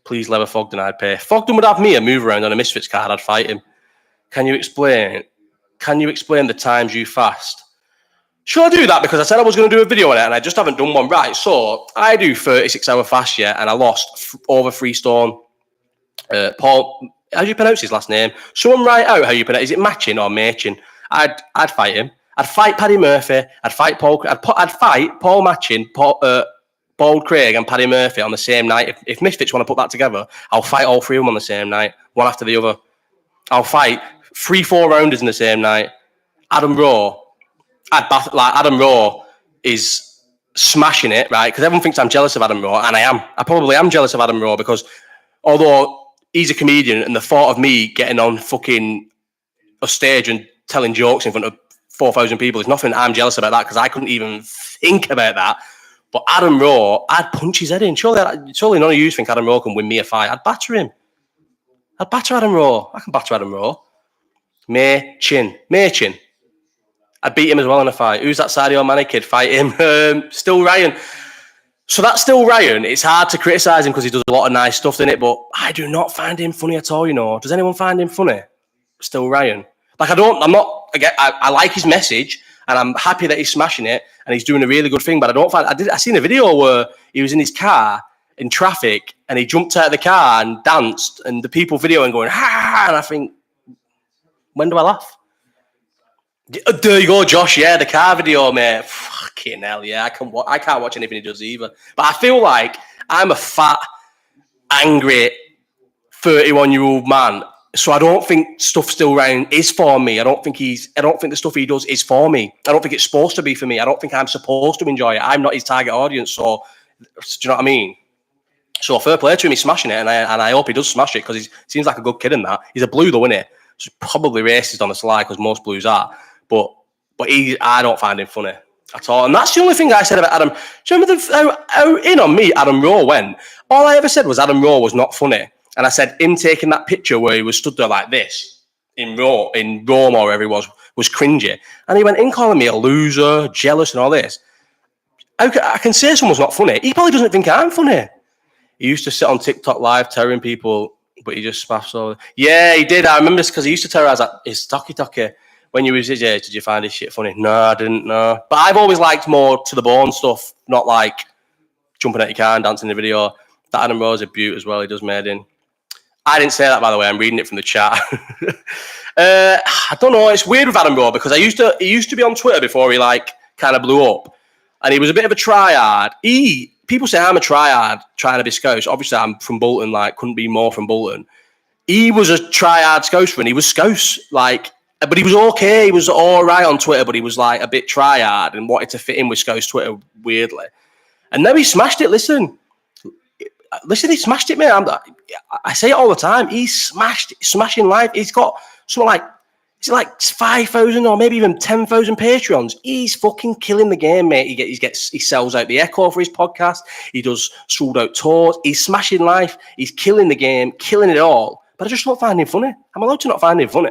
Please, Leather Fogden, I'd pay. Fogden would have me a move around on a Misfits card. I'd fight him. Can you explain the times you fast? Should I do that? Because I said I was going to do a video on it and I just haven't done one. Right, so I do 36-hour fast, and I lost over 3 stone. Paul, how do you pronounce his last name? Someone write out how you pronounce it. Is it Machin or Machin? I'd fight him. I'd fight Paddy Murphy. I'd fight Paul. I'd fight Paul Machin, Bald Craig and Paddy Murphy on the same night. If Misfits want to put that together, I'll fight all 3 of them on the same night, one after the other. I'll fight 3-4 rounders in the same night. Adam Rowe. Adam Rowe is smashing it, right? Because everyone thinks I'm jealous of Adam Rowe, and I am. I probably am jealous of Adam Rowe because although he's a comedian, and the thought of me getting on fucking a stage and telling jokes in front of 4,000 people is nothing. I'm jealous about that because I couldn't even think about that. But Adam Rowe, I'd punch his head in. Surely none of you think Adam Rowe can win me a fight. I'd batter him. I'd batter Adam Rowe. I can batter Adam Rowe. Machin. I'd beat him as well in a fight. Who's that Sadio Mane kid? Fight him. Still Ryan. So that's Still Ryan. It's hard to criticise him because he does a lot of nice stuff in it, but I do not find him funny at all, Does anyone find him funny? Still Ryan. I like his message and I'm happy that he's smashing it and he's doing a really good thing, but I seen a video where he was in his car in traffic and he jumped out of the car and danced and the people videoing going, ha, and I think, when do I laugh? There you go, Josh. Yeah, the car video, mate. Fucking hell, yeah. I can't watch anything he does either. But I feel like I'm a fat, angry 31-year-old man. So I don't think stuff Still Ryan is for me. I don't think the stuff he does is for me. I don't think it's supposed to be for me. I don't think I'm supposed to enjoy it. I'm not his target audience. So do you know what I mean? So fair play to him, he's smashing it, and I hope he does smash it because he seems like a good kid in that. He's a blue though, isn't he? So probably racist on the sly because most blues are. But I don't find him funny. at all. And that's the only thing I said about Adam. Do you remember how in on me Adam Rowe went? All I ever said was Adam Rowe was not funny. And I said him taking that picture where he was stood there like this in Rome or wherever he was cringy. And he went in calling me a loser, jealous and all this. I can say someone's not funny. He probably doesn't think I'm funny. He used to sit on TikTok live terroring people, but he just spaffs over. Yeah, he did. I remember this because he used to terrorize his Toki. When you was his age, did you find his shit funny? No, I didn't know. But I've always liked more to the bone stuff, not like jumping at your car and dancing in the video. That Adam Rowe's a beaut as well. He does made in. I didn't say that, by the way. I'm reading it from the chat. I don't know. It's weird with Adam Rowe because he used to be on Twitter before he like kind of blew up, and he was a bit of a tryhard. People say I'm a tryhard trying to be Scouse. Obviously, I'm from Bolton. Like, couldn't be more from Bolton. He was a tryhard Scouser, and he was Scouse. Like, but he was okay. He was all right on Twitter, but he was like a bit tryhard and wanted to fit in with Scouse Twitter weirdly. And now he smashed it. Listen, he smashed it, man. I say it all the time. He's smashing life. He's got something like, is it like 5,000 or maybe even 10,000 Patreons? He's fucking killing the game, mate. He sells out the Echo for his podcast. He does sold out tours. He's smashing life. He's killing the game, killing it all. But I just don't find him funny. I'm allowed to not find him funny.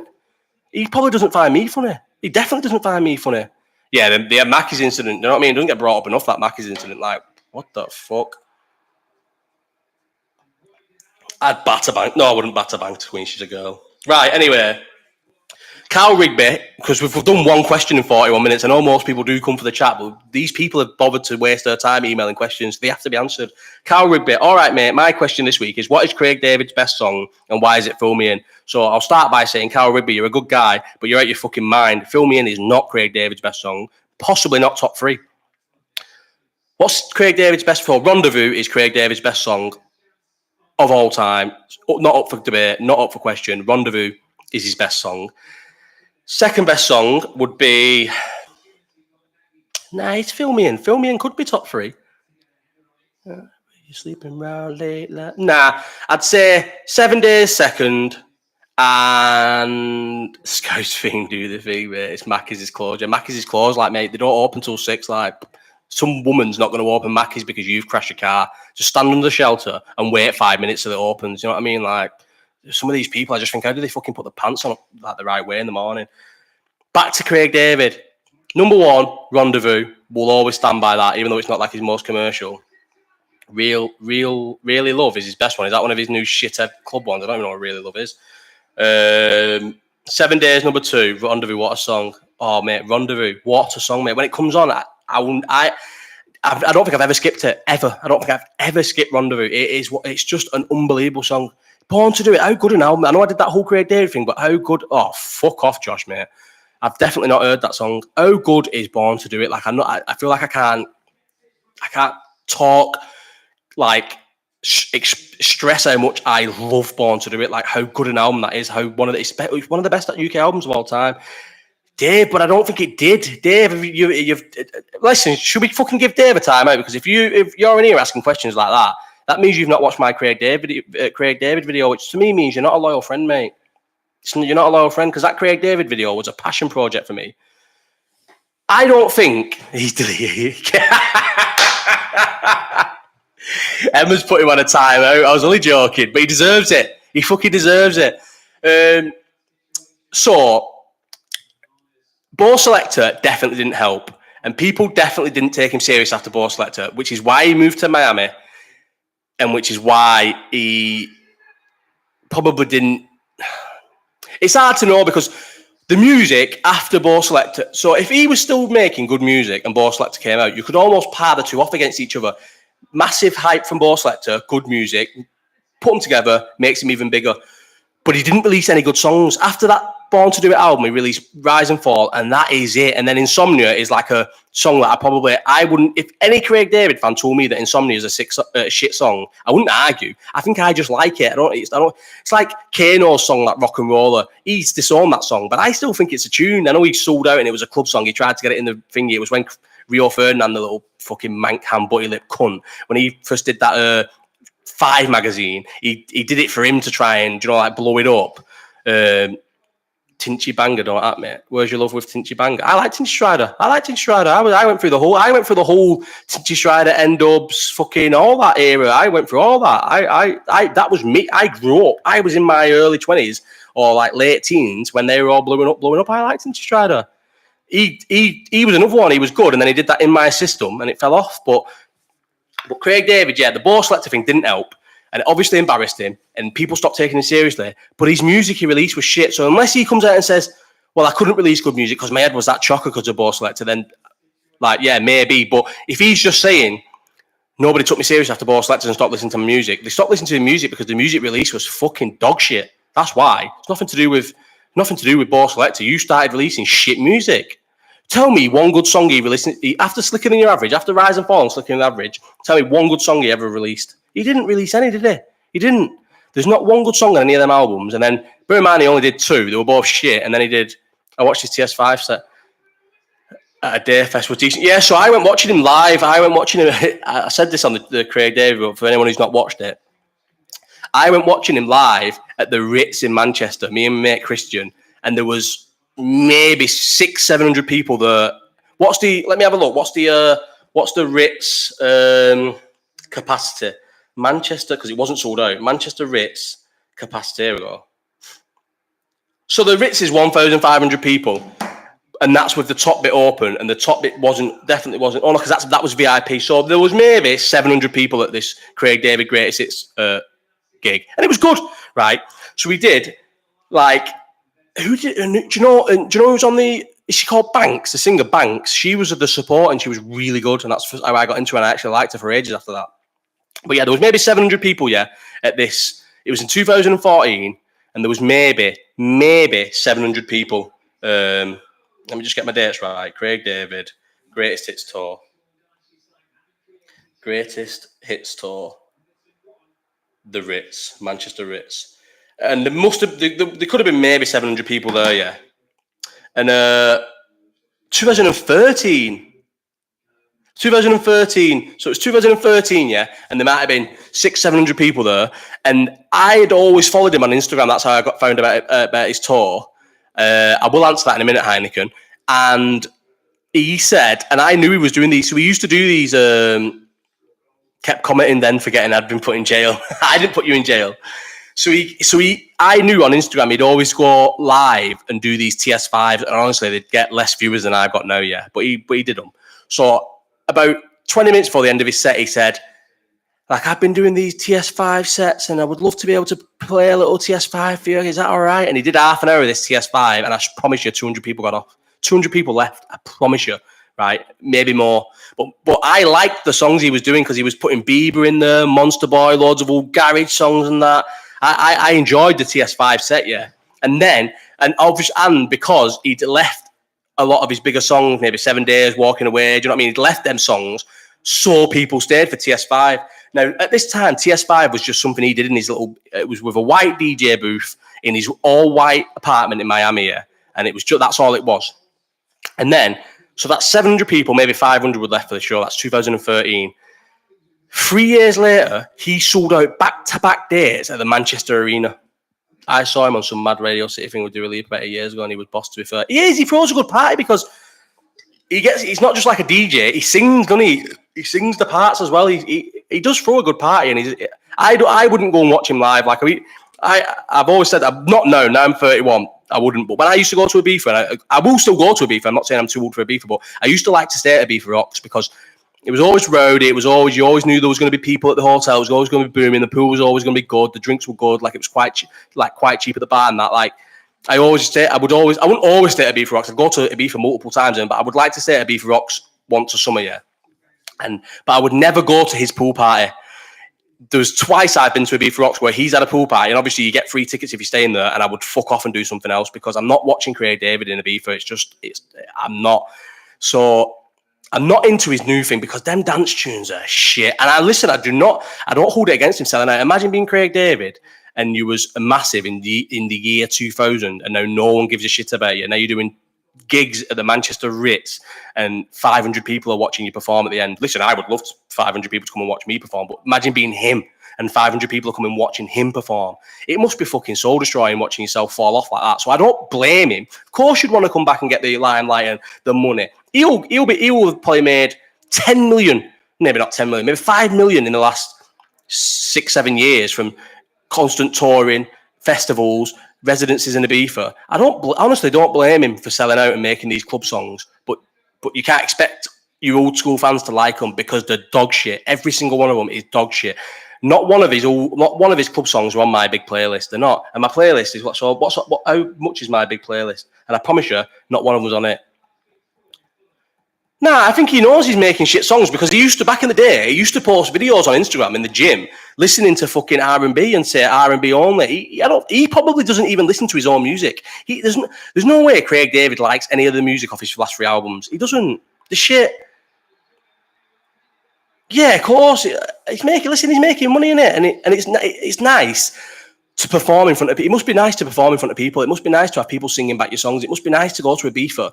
He probably doesn't find me funny. He definitely doesn't find me funny. Yeah, the Mackey's incident, you know what I mean? It doesn't get brought up enough, that Mackey's incident. Like, what the fuck? I'd batter bank. No, I wouldn't batter bank to Queen. She's a girl. Right, anyway. Carl Rigby, because we've done one question in 41 minutes. I know most people do come for the chat, but these people have bothered to waste their time emailing questions. They have to be answered. Carl Rigby, all right, mate, my question this week is, what is Craig David's best song and why is it Fill Me In? So I'll start by saying, Carl Rigby, you're a good guy, but you're out your fucking mind. Fill Me In is not Craig David's best song, possibly not top 3. What's Craig David's best song? Rendezvous is Craig David's best song of all time. Not up for debate, not up for question. Rendezvous is his best song. Second best song would be... Nah, it's Fill Me In. Fill Me In could be top 3. You're sleeping round late. Nah, I'd say 7 Days second and Scouse Thing do the thing, mate. It's Mackey's closed. Yeah, Mackey's closed. Like, mate, they don't open till 6. Like, some woman's not going to open Mackey's because you've crashed your car. Just stand under the shelter and wait 5 minutes till it opens. You know what I mean? Like, some of these people, I just think, how do they fucking put the pants on like the right way in the morning? Back to Craig David. Number 1, Rendezvous. We'll always stand by that, even though it's not like his most commercial. Really Love is his best one. Is that one of his new shithead club ones? I don't even know what Really Love is. 7 Days, number 2. Rendezvous, what a song. Oh, mate, Rendezvous, what a song, mate. When it comes on, I don't think I've ever skipped it, ever. I don't think I've ever skipped Rendezvous. It's just an unbelievable song. Born to Do It, how good an album. I know I did that whole Craig David thing, but how good. Oh, fuck off, Josh, mate. I've definitely not heard that song. How good is Born to Do It? Like, I feel like I can't talk, like, stress how much I love Born to Do It. Like, how good an album that is. How one of the best UK albums of all time. Dave, but I don't think it did. Dave, you've listen. Should we fucking give Dave a time out? Because if you're in here asking questions like that, that means you've not watched my Craig David video, which to me means you're not a loyal friend, mate. You're not a loyal friend because that Craig David video was a passion project for me. I don't think he's deleted. Emma's put him on a timeout. I was only joking, but he deserves it. He fucking deserves it. So, Ball Selector definitely didn't help, and people definitely didn't take him serious after Ball Selector, which is why he moved to Miami, and which is why he probably didn't. It's hard to know because the music after Ball Selector. So if he was still making good music and Ball Selector came out, you could almost par the two off against each other. Massive hype from Ball Selector, good music, put them together, makes him even bigger. But he didn't release any good songs. After that Born to Do It album, he released Rise and Fall, and that is it. And then Insomnia is like a song that I wouldn't, if any Craig David fan told me that Insomnia is a shit song, I wouldn't argue. I think I just like it. It's like Kano's song, like Rock and Roller. He's disowned that song, but I still think it's a tune. I know he sold out and it was a club song. He tried to get it in the thingy. It was when Rio Ferdinand, the little fucking mank hand butty lip cunt, when he first did that 5 magazine, he did it for him to try and, like, blow it up. Tinchy Banger don't at me. Where's your love with Tinchy Banger? I like Tinchy Strider. I went through the whole Tinchy Strider, N-Dubs, fucking all that era. I went through all that. I that was me. I grew up. I was in my early 20s or like late teens when they were all blowing up. I liked Tinchy Strider. He was another one. He was good, and then he did that In My System, and it fell off. But Craig David, the ball selector thing didn't help. And it obviously embarrassed him, and people stopped taking him seriously. But his music he released was shit. So unless he comes out and says, well, I couldn't release good music because my head was that chocker because of ball selector, then, like, yeah, maybe. But if he's just saying, nobody took me seriously after ball selectors and stopped listening to my music, they stopped listening to the music because the music release was fucking dog shit. That's why. It's nothing to do with ball selector. You started releasing shit music. Tell me one good song he released after Slicker Than Your Average, after Rise and Fall and Slicker Than Your Average. Tell me one good song he ever released. He didn't release any, did he? He didn't. There's not one good song on any of them albums. And then, bear in mind, he only did 2. They were both shit. And then I watched his TS5 set at a day fest was decent. Yeah, so I went watching him live. I said this on the Craig David, but for anyone who's not watched it, I went watching him live at the Ritz in Manchester, me and my mate Christian, and there was maybe 600-700 people there. Let me have a look. What's the Ritz capacity? Manchester, because it wasn't sold out. Manchester Ritz capacity. Here we go. So the Ritz is 1,500 people, and that's with the top bit open, and the top bit definitely wasn't. Oh no, because that was VIP. So there was maybe 700 people at this Craig David Greatest Hits gig, and it was good, right? So we did like do you know who's on the? Is she called Banks? The singer Banks. She was at the support, and she was really good, and that's how I got into her. And I actually liked her for ages after that. But yeah, there was maybe 700 people, at this. It was in 2014, and there was maybe 700 people. Let me just get my dates right. Craig David, Greatest Hits Tour. Greatest Hits Tour. The Ritz, Manchester Ritz. And there could have been maybe 700 people there, yeah. And 2013. So it was 2013, yeah, and there might have been 600-700 people there, and I had always followed him on Instagram. That's how I got found about his tour. I will answer that in a minute, Heineken. And he said, and I knew he was doing these. So he used to do these. Kept commenting, then forgetting I'd been put in jail. I didn't put you in jail. So I knew on Instagram he'd always go live and do these TS5s, and honestly, they'd get less viewers than I've got now, yeah. But he did them. So about 20 minutes before the end of his set, he said, like, I've been doing these TS5 sets and I would love to be able to play a little TS5 for you. Is that all right? And he did half an hour of this TS5, and I promise you 200 people got off. 200 people left, I promise you, right? Maybe more. But I liked the songs he was doing because he was putting Bieber in there, Monster Boy, loads of old garage songs and that. I enjoyed the TS5 set, yeah. And then, and because he'd left a lot of his bigger songs, maybe 7 Days, Walking Away, do you know what I mean? He'd left them songs, so people stayed for TS5. Now, at this time, TS5 was just something he did in his it was with a white DJ booth in his all-white apartment in Miami, yeah? And it was that's all it was. And then, so that's 700 people, maybe 500 were left for the show. That's 2013. 3 years later, he sold out back-to-back dates at the Manchester Arena. I saw him on some mad Radio City thing with Dua Lipa about 8 years ago, and he was boss, to be fair. He throws a good party because he's not just like a DJ. He sings, doesn't he? He sings the parts as well. He does throw a good party, and I wouldn't go and watch him live. Like I've always said, now I'm 31, I wouldn't. But when I used to go to Ibiza, and I will still go to Ibiza. I'm not saying I'm too old for Ibiza, but I used to like to stay at Ibiza Rocks because it was always rowdy. You always knew there was going to be people at the hotel. It was always going to be booming. The pool was always going to be good. The drinks were good. Like it was quite cheap at the bar and that. Like I wouldn't always stay at Ibiza Rocks. I'd go to Ibiza multiple times, but I would like to stay at Ibiza Rocks once a summer, yeah. But I would never go to his pool party. There's twice I've been to Ibiza Rocks where he's at a pool party, and obviously you get free tickets if you stay in there, and I would fuck off and do something else because I'm not watching Craig David in Ibiza. I'm not. So I'm not into his new thing because them dance tunes are shit. And I don't hold it against him selling out. Imagine being Craig David and you was a massive in the year 2000, and now no one gives a shit about you. Now you're doing gigs at the Manchester Ritz and 500 people are watching you perform at the end. Listen, I would love 500 people to come and watch me perform, but imagine being him and 500 people are coming watching him perform. It must be fucking soul destroying watching yourself fall off like that. So I don't blame him. Of course you'd want to come back and get the limelight and the money. He'll have probably made 10 million, maybe not 10 million, maybe 5 million in the last 6-7 years from constant touring, festivals, residencies in Ibiza. I honestly don't blame him for selling out and making these club songs, but you can't expect your old school fans to like them because they're dog shit. Every single one of them is dog shit. Not one of his club songs are on my big playlist. They're not, and my playlist is how much is my big playlist? And I promise you, not one of them was on it. Nah, I think he knows he's making shit songs because back in the day, he used to post videos on Instagram in the gym, listening to fucking R&B and say R&B only. He probably doesn't even listen to his own music. There's no way Craig David likes any of the music off his last 3 albums. He doesn't. The shit. Yeah, of course. He's making money in it, and it's nice to perform in front of people. It must be nice to perform in front of people. It must be nice to have people singing back your songs. It must be nice to go to Ibiza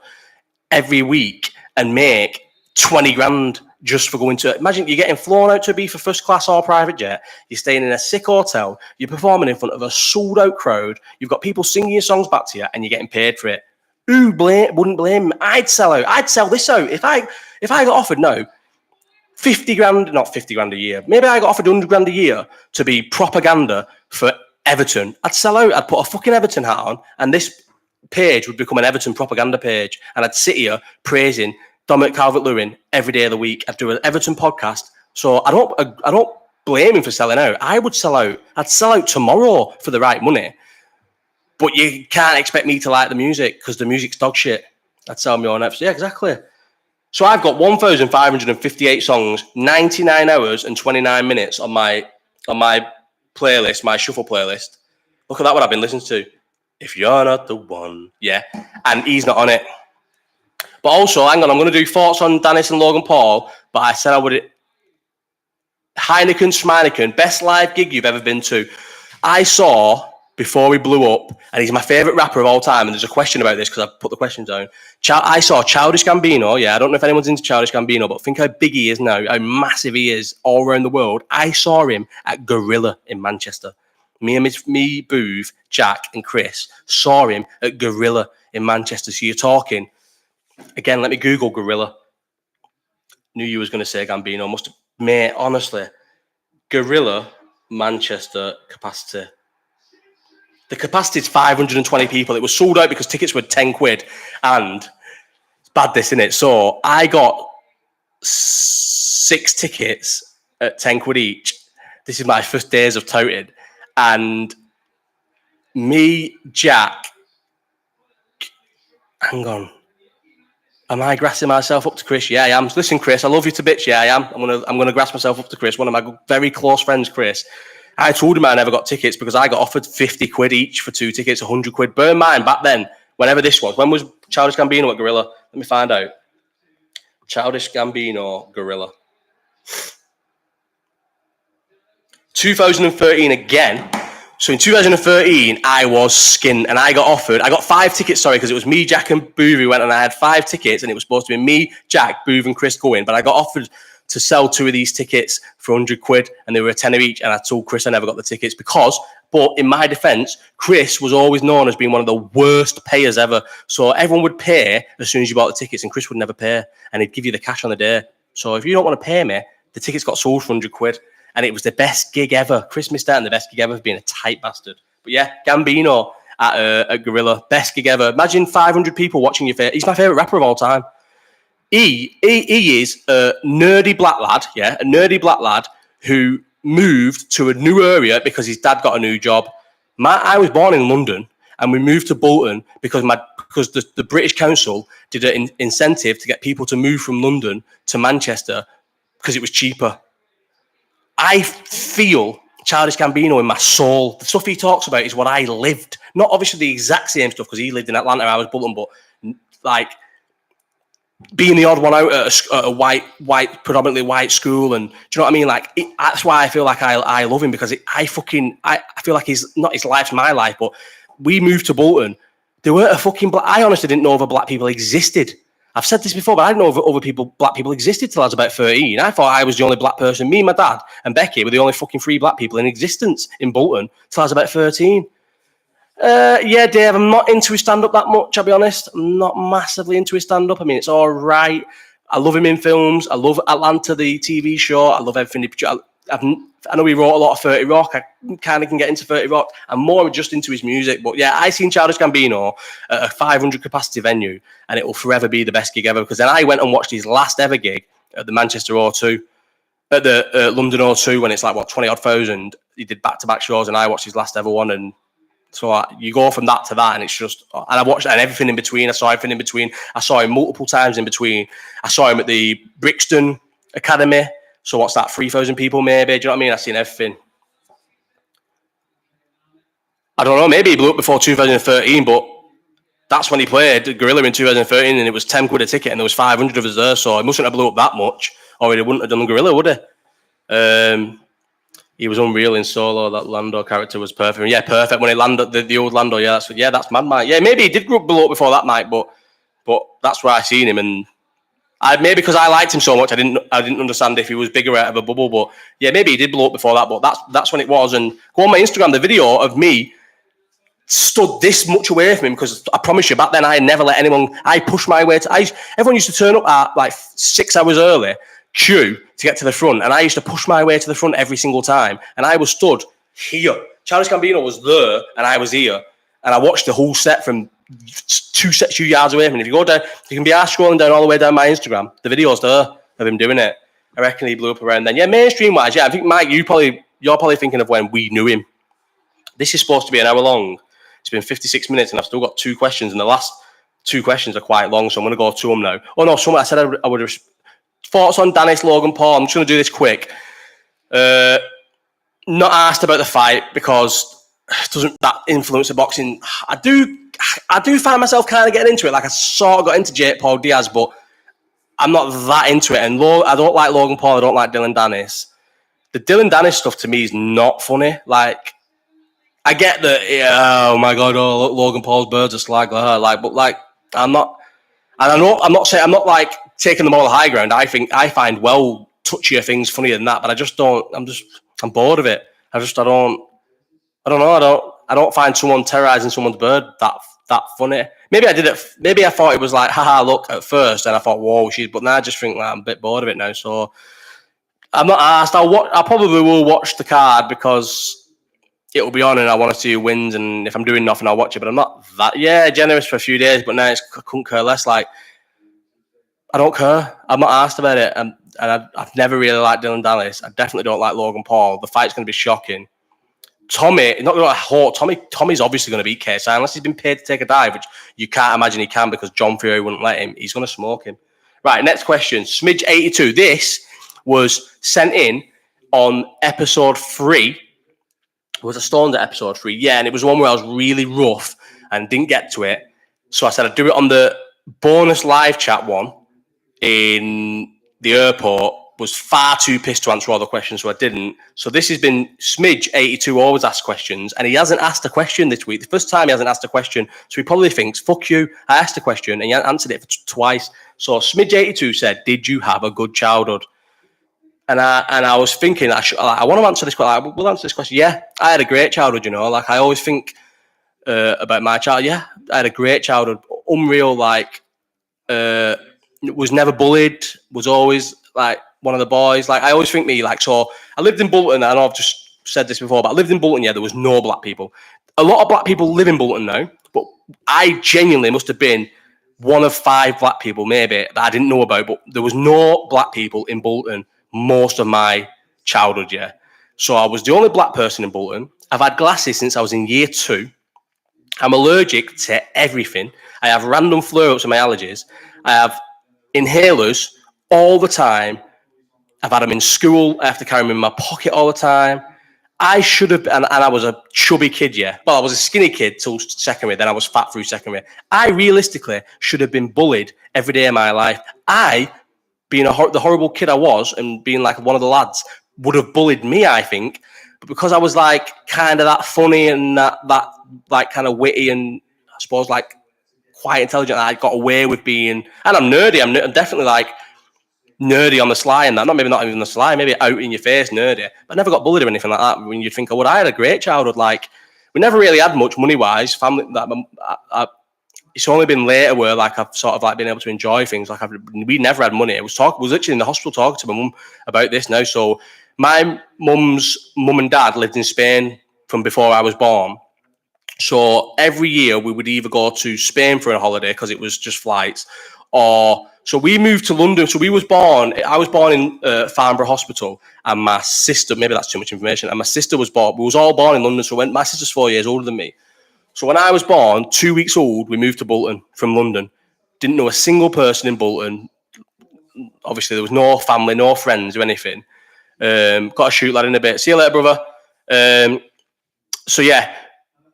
every week and make 20 grand just for going to. Imagine you're getting flown out to Ibiza first class or private jet. You're staying in a sick hotel. You're performing in front of a sold out crowd. You've got people singing your songs back to you, and you're getting paid for it. Who wouldn't blame me? I'd sell out. I'd sell this out if I got offered now 50 grand, not 50 grand a year. Maybe I got offered 100 grand a year to be propaganda for Everton. I'd sell out. I'd put a fucking Everton hat on, and this page would become an Everton propaganda page, and I'd sit here praising Dominic Calvert-Lewin every day of the week. I'd do an Everton podcast. So I don't blame him for selling out. I would sell out. I'd sell out tomorrow for the right money. But you can't expect me to like the music because the music's dog shit. I'd sell me on episode. Yeah, exactly. So I've got 1,558 songs, 99 hours and 29 minutes on my playlist, my shuffle playlist. Look at that, what I've been listening to. If you're not the one. Yeah. And he's not on it. But also, hang on, I'm going to do thoughts on Danis and Logan Paul, but I said I would. Heineken, best live gig you've ever been to. I saw, before we blew up, and he's my favourite rapper of all time, and there's a question about this because I put the question down. I saw Childish Gambino, yeah, I don't know if anyone's into Childish Gambino, but think how big he is now, how massive he is all around the world. I saw him at Gorilla in Manchester. Me, Boov, Jack and Chris saw him at Gorilla in Manchester. So you're talking... Again, let me Google Gorilla. Knew you was going to say Gambino. Mate, honestly. Gorilla, Manchester capacity. The capacity is 520 people. It was sold out because tickets were 10 quid. And it's bad this, innit? So I got 6 tickets at 10 quid each. This is my first days of touting. And me, Jack... Hang on. Am I grassing myself up to Chris? Yeah, I am. Listen, Chris, I love you to bits. Yeah, I am. I'm gonna grass myself up to Chris, one of my very close friends, Chris. I told him I never got tickets because I got offered 50 quid each for 2 tickets, 100 quid. Bear in mind, back then, whenever this was, when was Childish Gambino at Gorilla? Let me find out. Childish Gambino, Gorilla. 2013 again. So in 2013, I was skint and I got 5 tickets, because it was me, Jack and Boov who went, and I had 5 tickets and it was supposed to be me, Jack, Boov and Chris going, but I got offered to sell 2 of these tickets for 100 quid and they were a tenner each, and I told Chris I never got the tickets but in my defence, Chris was always known as being one of the worst payers ever. So everyone would pay as soon as you bought the tickets and Chris would never pay and he'd give you the cash on the day. So if you don't want to pay me, the tickets got sold for 100 quid. And it was the best gig ever. Chris missed out on the best gig ever for being a tight bastard. But yeah, Gambino at Gorilla, best gig ever. Imagine 500 people watching your face. He's my favourite rapper of all time. He is a nerdy black lad, who moved to a new area because his dad got a new job. I was born in London, and we moved to Bolton because the British Council did an incentive to get people to move from London to Manchester because it was cheaper. I feel Childish Gambino in my soul. The stuff he talks about is what I lived. Not obviously the exact same stuff because he lived in Atlanta, I was Bolton, but like being the odd one out at a white, predominantly white school, and do you know what I mean? Like that's why I feel like I love him, because I feel like his life's my life. But we moved to Bolton There weren't a fucking black. I honestly didn't know other black people existed. I've said this before, but I didn't know other black people existed till I was about 13. I thought I was the only black person. Me, my dad, and Becky were the only fucking 3 black people in existence in Bolton till I was about 13. Yeah, Dave, I'm not into his stand-up that much, I'll be honest. I'm not massively into his stand-up. I mean, it's all right. I love him in films. I love Atlanta, the TV show. I love everything he produced. I know he wrote a lot of 30 Rock. I kind of can get into 30 Rock. I'm more just into his music. But yeah, I seen Childish Gambino at a 500 capacity venue, and it will forever be the best gig ever. Because then I went and watched his last ever gig at the Manchester O2, at the London O2, when it's like, 20-odd thousand. He did back-to-back shows, and I watched his last ever one. And so you go from that to that, and it's just, and I watched and everything in between. I saw everything in between. I saw him multiple times in between. I saw him at the Brixton Academy. So what's that, 3,000 people maybe? Do you know what I mean? I've seen everything. I don't know, maybe he blew up before 2013, but that's when he played Gorilla in 2013, and it was 10 quid a ticket, and there was 500 of us there, so he mustn't have blew up that much, or he wouldn't have done Gorilla, would he? He was unreal in Solo. That Lando character was perfect. Yeah, perfect. When he landed the old Lando, that's mad, Mike. Yeah, maybe he did blow up before that, Mike, but that's where I seen him, and maybe because I liked him so much, I didn't understand if he was bigger out of a bubble. But yeah, maybe he did blow up before that. But that's when it was. And go on my Instagram, the video of me stood this much away from him, because I promise you, back then I never let anyone. I pushed my way to. Everyone used to turn up at like 6 hours early, queue to get to the front, and I used to push my way to the front every single time. And I was stood here. Childish Gambino was there, and I was here, and I watched the whole set from 2 yards away from him. If you go down, you can be scrolling down all the way down my Instagram. The video's there of him doing it. I reckon he blew up around then. Yeah, mainstream wise, yeah. I think, Mike, you're probably thinking of when we knew him. This is supposed to be an hour long. It's been 56 minutes, and I've still got 2 questions, and the last 2 questions are quite long, so I'm going to go to them now. Oh no, someone I said I would have thoughts on Danis, Logan Paul. I'm just going to do this quick. Not asked about the fight because doesn't that influence the boxing? I do find myself kind of getting into it. Like I sort of got into Jake Paul Diaz, but I'm not that into it. And I don't like Logan Paul. I don't like Dylan Danis. The Dylan Danis stuff to me is not funny. Like I get that. Oh my god! Oh, look, Logan Paul's birds are slag. But I'm not. And I'm not like taking them all the high ground. I find well touchier things funnier than that. But I just don't. I'm bored of it. I don't know. I don't find someone terrorizing someone's bird that funny. Maybe I did it. Maybe I thought it was like, haha, look at first, and I thought, whoa, but now I just think I'm a bit bored of it now. So I'm not asked. I probably will watch the card because it'll be on, and I want to see who wins. And if I'm doing nothing, I'll watch it. But I'm not that generous for a few days. But now I couldn't care less. Like I don't care. I'm not asked about it, and I've never really liked Dylan Danis. I definitely don't like Logan Paul. The fight's going to be shocking. Tommy, not going to hurt. Tommy's obviously going to beat KSI unless he's been paid to take a dive, which you can't imagine he can because John Fury wouldn't let him. He's going to smoke him. Right, next question. Smidge82. This was sent in on episode 3. Was I stoned at episode 3? Yeah, and it was one where I was really rough and didn't get to it. So I said I'd do it on the bonus live chat one in the airport. Was far too pissed to answer all the questions, so I didn't. So this has been Smidge82 always asks questions, and he hasn't asked a question this week. The first time he hasn't asked a question, so he probably thinks, fuck you, I asked a question, and he answered it twice. So Smidge82 said, did you have a good childhood? And I was thinking, I want to answer this question. We'll answer this question. Yeah, I had a great childhood, you know. Like, I always think about my childhood. Yeah, I had a great childhood. Unreal, was never bullied, was always, one of the boys. Like, I always think so I lived in Bolton. I know I've just said this before, but I lived in Bolton, there was no black people. A lot of black people live in Bolton now, but I genuinely must have been one of 5 black people, maybe, that I didn't know about, but there was no black people in Bolton most of my childhood, So I was the only black person in Bolton. I've had glasses since I was in year 2. I'm allergic to everything. I have random flare-ups of my allergies. I have inhalers all the time. I've had them in school. I have to carry them in my pocket all the time. I should have, and I was a chubby kid, Well, I was a skinny kid till secondary, then I was fat through secondary. I realistically should have been bullied every day of my life. Being the horrible kid I was and being like one of the lads, would have bullied me, I think. But because I was kind of that funny and that kind of witty and suppose, like quite intelligent. I got away with being, and I'm nerdy. I'm definitely like nerdy on the sly and that. Not even on the sly, maybe out in your face nerdy. But I never got bullied or anything like that. When you'd think I would, I had a great childhood. Like we never really had much money wise. Family that it's only been later where like I've sort of like been able to enjoy things. Like we never had money. Was literally in the hospital talking to my mum about this now. So my mum's mum and dad lived in Spain from before I was born. So every year we would either go to Spain for a holiday because it was just flights, or so we moved to London. So I was born in Farnborough Hospital, and my sister, maybe that's too much information, and my sister was born. We was all born in London. So when my sister's 4 years older than me. So when I was born, 2 weeks old, we moved to Bolton from London. Didn't know a single person in Bolton. Obviously, there was no family, no friends or anything. Got to shoot lad in a bit. See you later, brother. So yeah,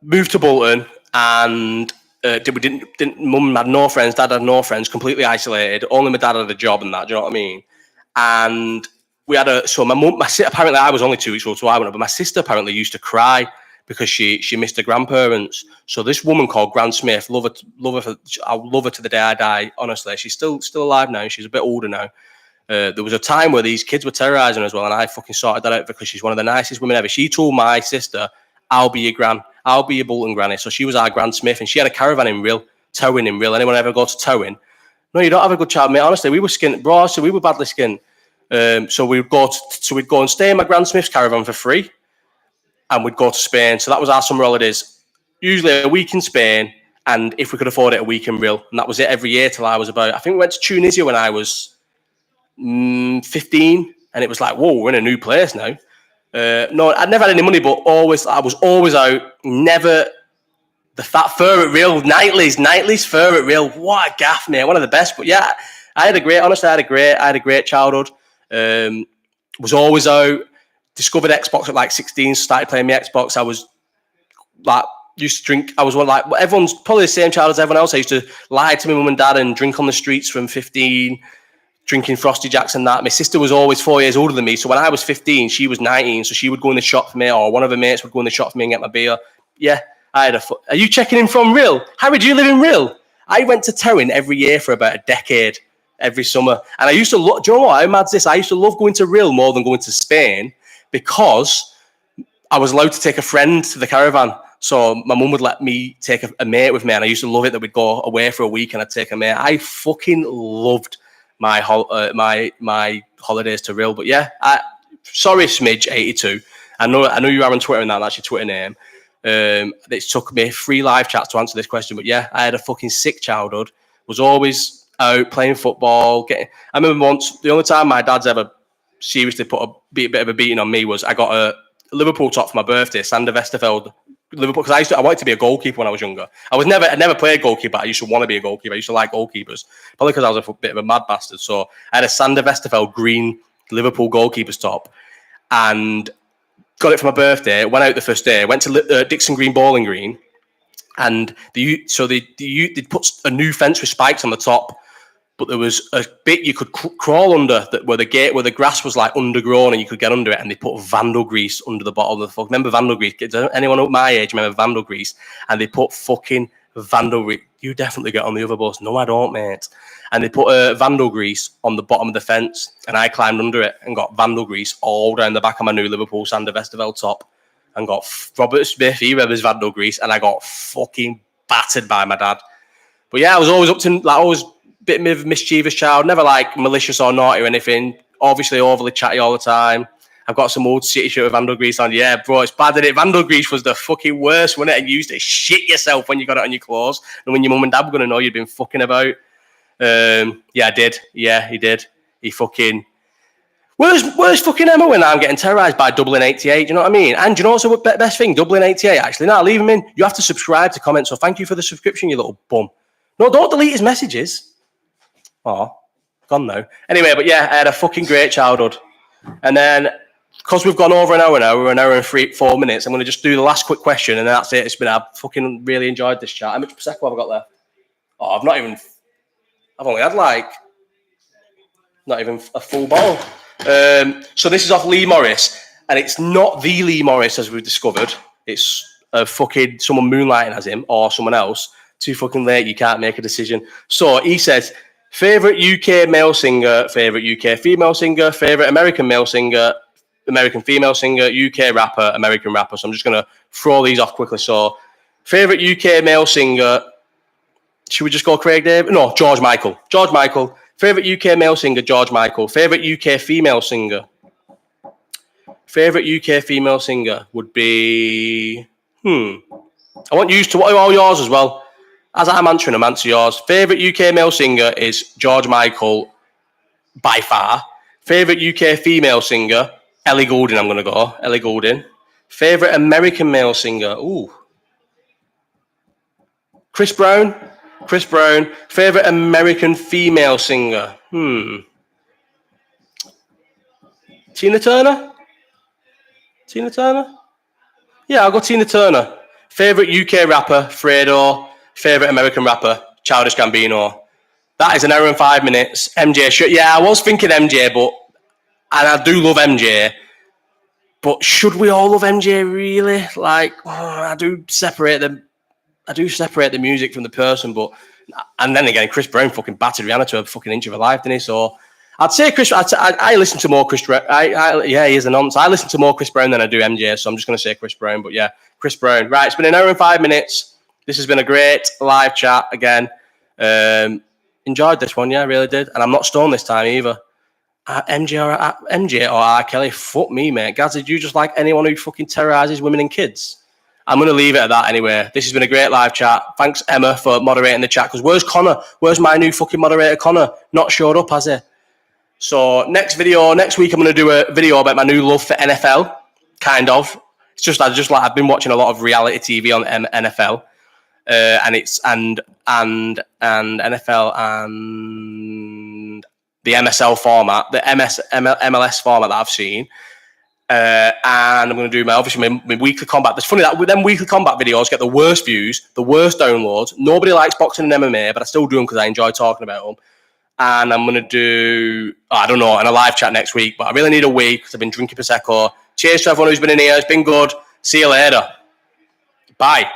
moved to Bolton, and we didn't. Mum had no friends, dad had no friends, completely isolated. Only my dad had a job and that. Do you know what I mean? And we had my sister, apparently I was only 2 weeks old, so I went up. But my sister apparently used to cry because she missed her grandparents. So this woman called Gran Smith, I love her to the day I die. Honestly, she's still alive now. She's a bit older now. There was a time where these kids were terrorising her as well, and I fucking sorted that out because she's one of the nicest women ever. She told my sister, "I'll be your gran. I'll be your Bolton granny." So she was our Gran Smith, and she had a caravan in Rill, towing in Rill. Anyone ever go to towing? No, you don't have a good child, mate. Honestly, we were skinned, bro. So we were badly skinned. So we'd go and stay in my Gran Smith's caravan for free. And we'd go to Spain. So that was our summer holidays. Usually a week in Spain, and if we could afford it, a week in Rill. And that was it every year till I was I think we went to Tunisia when I was 15. And it was like, whoa, we're in a new place now. No, I'd never had any money, but I was always out. Never the fat fur at Rill, Nightly's fur at Rill. What a gaff, mate. One of the best. But yeah, I had a great childhood. Was always out. Discovered Xbox at like 16, started playing my Xbox. I was like, used to drink. I was one like, everyone's probably the same child as everyone else. I used to lie to my mum and dad and drink on the streets from 15, drinking Frosty Jacks and that. My sister was always 4 years older than me. So when I was 15, she was 19. So she would go in the shop for me, or one of her mates would go in the shop for me and get my beer. Yeah, Are you checking in from Rill? Harry, do you live in Rill? I went to Towing every year for about a decade, every summer. And I used to love, do you know what? How mad's this? I used to love going to Rill more than going to Spain, because I was allowed to take a friend to the caravan. So my mum would let me take a mate with me, and I used to love it that we'd go away for a week and I'd take a mate. I fucking loved my holidays to Rill. But yeah, sorry, Smidge82. I know you are on Twitter and that's your Twitter name. It took me 3 live chats to answer this question. But yeah, I had a fucking sick childhood. Was always out playing football. I remember once, the only time my dad's ever seriously put a bit of a beating on me was I got a Liverpool top for my birthday, Sander Westerveld Liverpool, because I wanted to be a goalkeeper when I was younger. I never played goalkeeper. I used to want to be a goalkeeper. I used to like goalkeepers, probably because I was a bit of a mad bastard. So I had a Sander Westerveld green Liverpool goalkeeper's top, and got it for my birthday. Went out the first day. Went to Dixon Green Bowling Green, and they put a new fence with spikes on the top. But there was a bit you could crawl under where the grass was like undergrown and you could get under it, and they put vandal grease under the bottom of the fuck. Remember vandal grease? Anyone at my age remember vandal grease? And they put fucking vandal grease. You definitely get on the other bus. No, I don't, mate. And they put vandal grease on the bottom of the fence, and I climbed under it and got vandal grease all down the back of my new Liverpool Sander Westerveld top, and got Robert Smith, he remembers vandal grease, and I got fucking battered by my dad. But yeah, I was always up to always bit of a mischievous child, never like malicious or naughty or anything. Obviously overly chatty all the time. I've got some old City shirt with vandal grease on. Yeah, bro, it's bad, isn't it? Vandal grease was the fucking worst, wasn't it? And you used to shit yourself when you got it on your clothes, and when your mum and dad were going to know you'd been fucking about. Yeah, I did. Yeah, he did. He fucking... Where's fucking Emma when I'm getting terrorised by Dublin 88? Do you know what I mean? And do you know what's the best thing? Dublin 88, actually. No, leave him in. You have to subscribe to comment, so thank you for the subscription, you little bum. No, don't delete his messages. Oh, gone now. Anyway, but yeah, I had a fucking great childhood. And then, because we've gone over an hour now, we're an hour and 4 minutes, I'm going to just do the last quick question, and then that's it. I've fucking really enjoyed this chat. How much Prosecco have I got left? Oh, I've only had not even a full bottle. So this is off Lee Morris, and it's not the Lee Morris as we've discovered. It's fucking someone moonlighting as him or someone else. Too fucking late. You can't make a decision. So he says, favorite UK male singer, favorite UK female singer, favorite American male singer, American female singer, UK rapper, American rapper. So I'm just going to throw these off quickly. So favorite UK male singer, should we just go Craig David? No, George Michael. George Michael. Favorite UK male singer, George Michael. Favorite UK female singer. Favorite UK female singer would be... I want you to all yours as well. As I'm answering them, answer yours. Favorite UK male singer is George Michael by far. Favorite UK female singer, Ellie Goulding. I'm going to go Ellie Goulding. Favorite American male singer, Chris Brown. Chris Brown. Favorite American female singer, Tina Turner. Tina Turner. Yeah, I'll go Tina Turner. Favorite UK rapper, Fredo. Favorite American rapper, Childish Gambino. That is an hour and 5 minutes. MJ, yeah, I was thinking MJ, and I do love MJ. But should we all love MJ really? Like, I do separate the music from the person, and then again, Chris Brown fucking battered Rihanna to a fucking inch of her life, didn't he? So I'd say Chris. I listen to more Chris. Yeah, he is a nonce. I listen to more Chris Brown than I do MJ, so I'm just going to say Chris Brown. But yeah, Chris Brown. Right, it's been an hour and 5 minutes. This has been a great live chat again. Enjoyed this one, yeah, I really did. And I'm not stoned this time either. MJ or R. Kelly, fuck me, mate. Gaz, did you just like anyone who fucking terrorizes women and kids? I'm going to leave it at that anyway. This has been a great live chat. Thanks, Emma, for moderating the chat. Because where's Connor? Where's my new fucking moderator, Connor? Not showed up, has he? So next week, I'm going to do a video about my new love for NFL. Kind of. It's just I've been watching a lot of reality TV on NFL. And NFL and the MSL format, the MLS format that I've seen. And I'm going to do my weekly combat. It's funny that with them weekly combat videos get the worst views, the worst downloads. Nobody likes boxing and MMA, but I still do them because I enjoy talking about them. And I'm going to do, I don't know, in a live chat next week. But I really need a week because I've been drinking Prosecco. Cheers to everyone who's been in here. It's been good. See you later. Bye.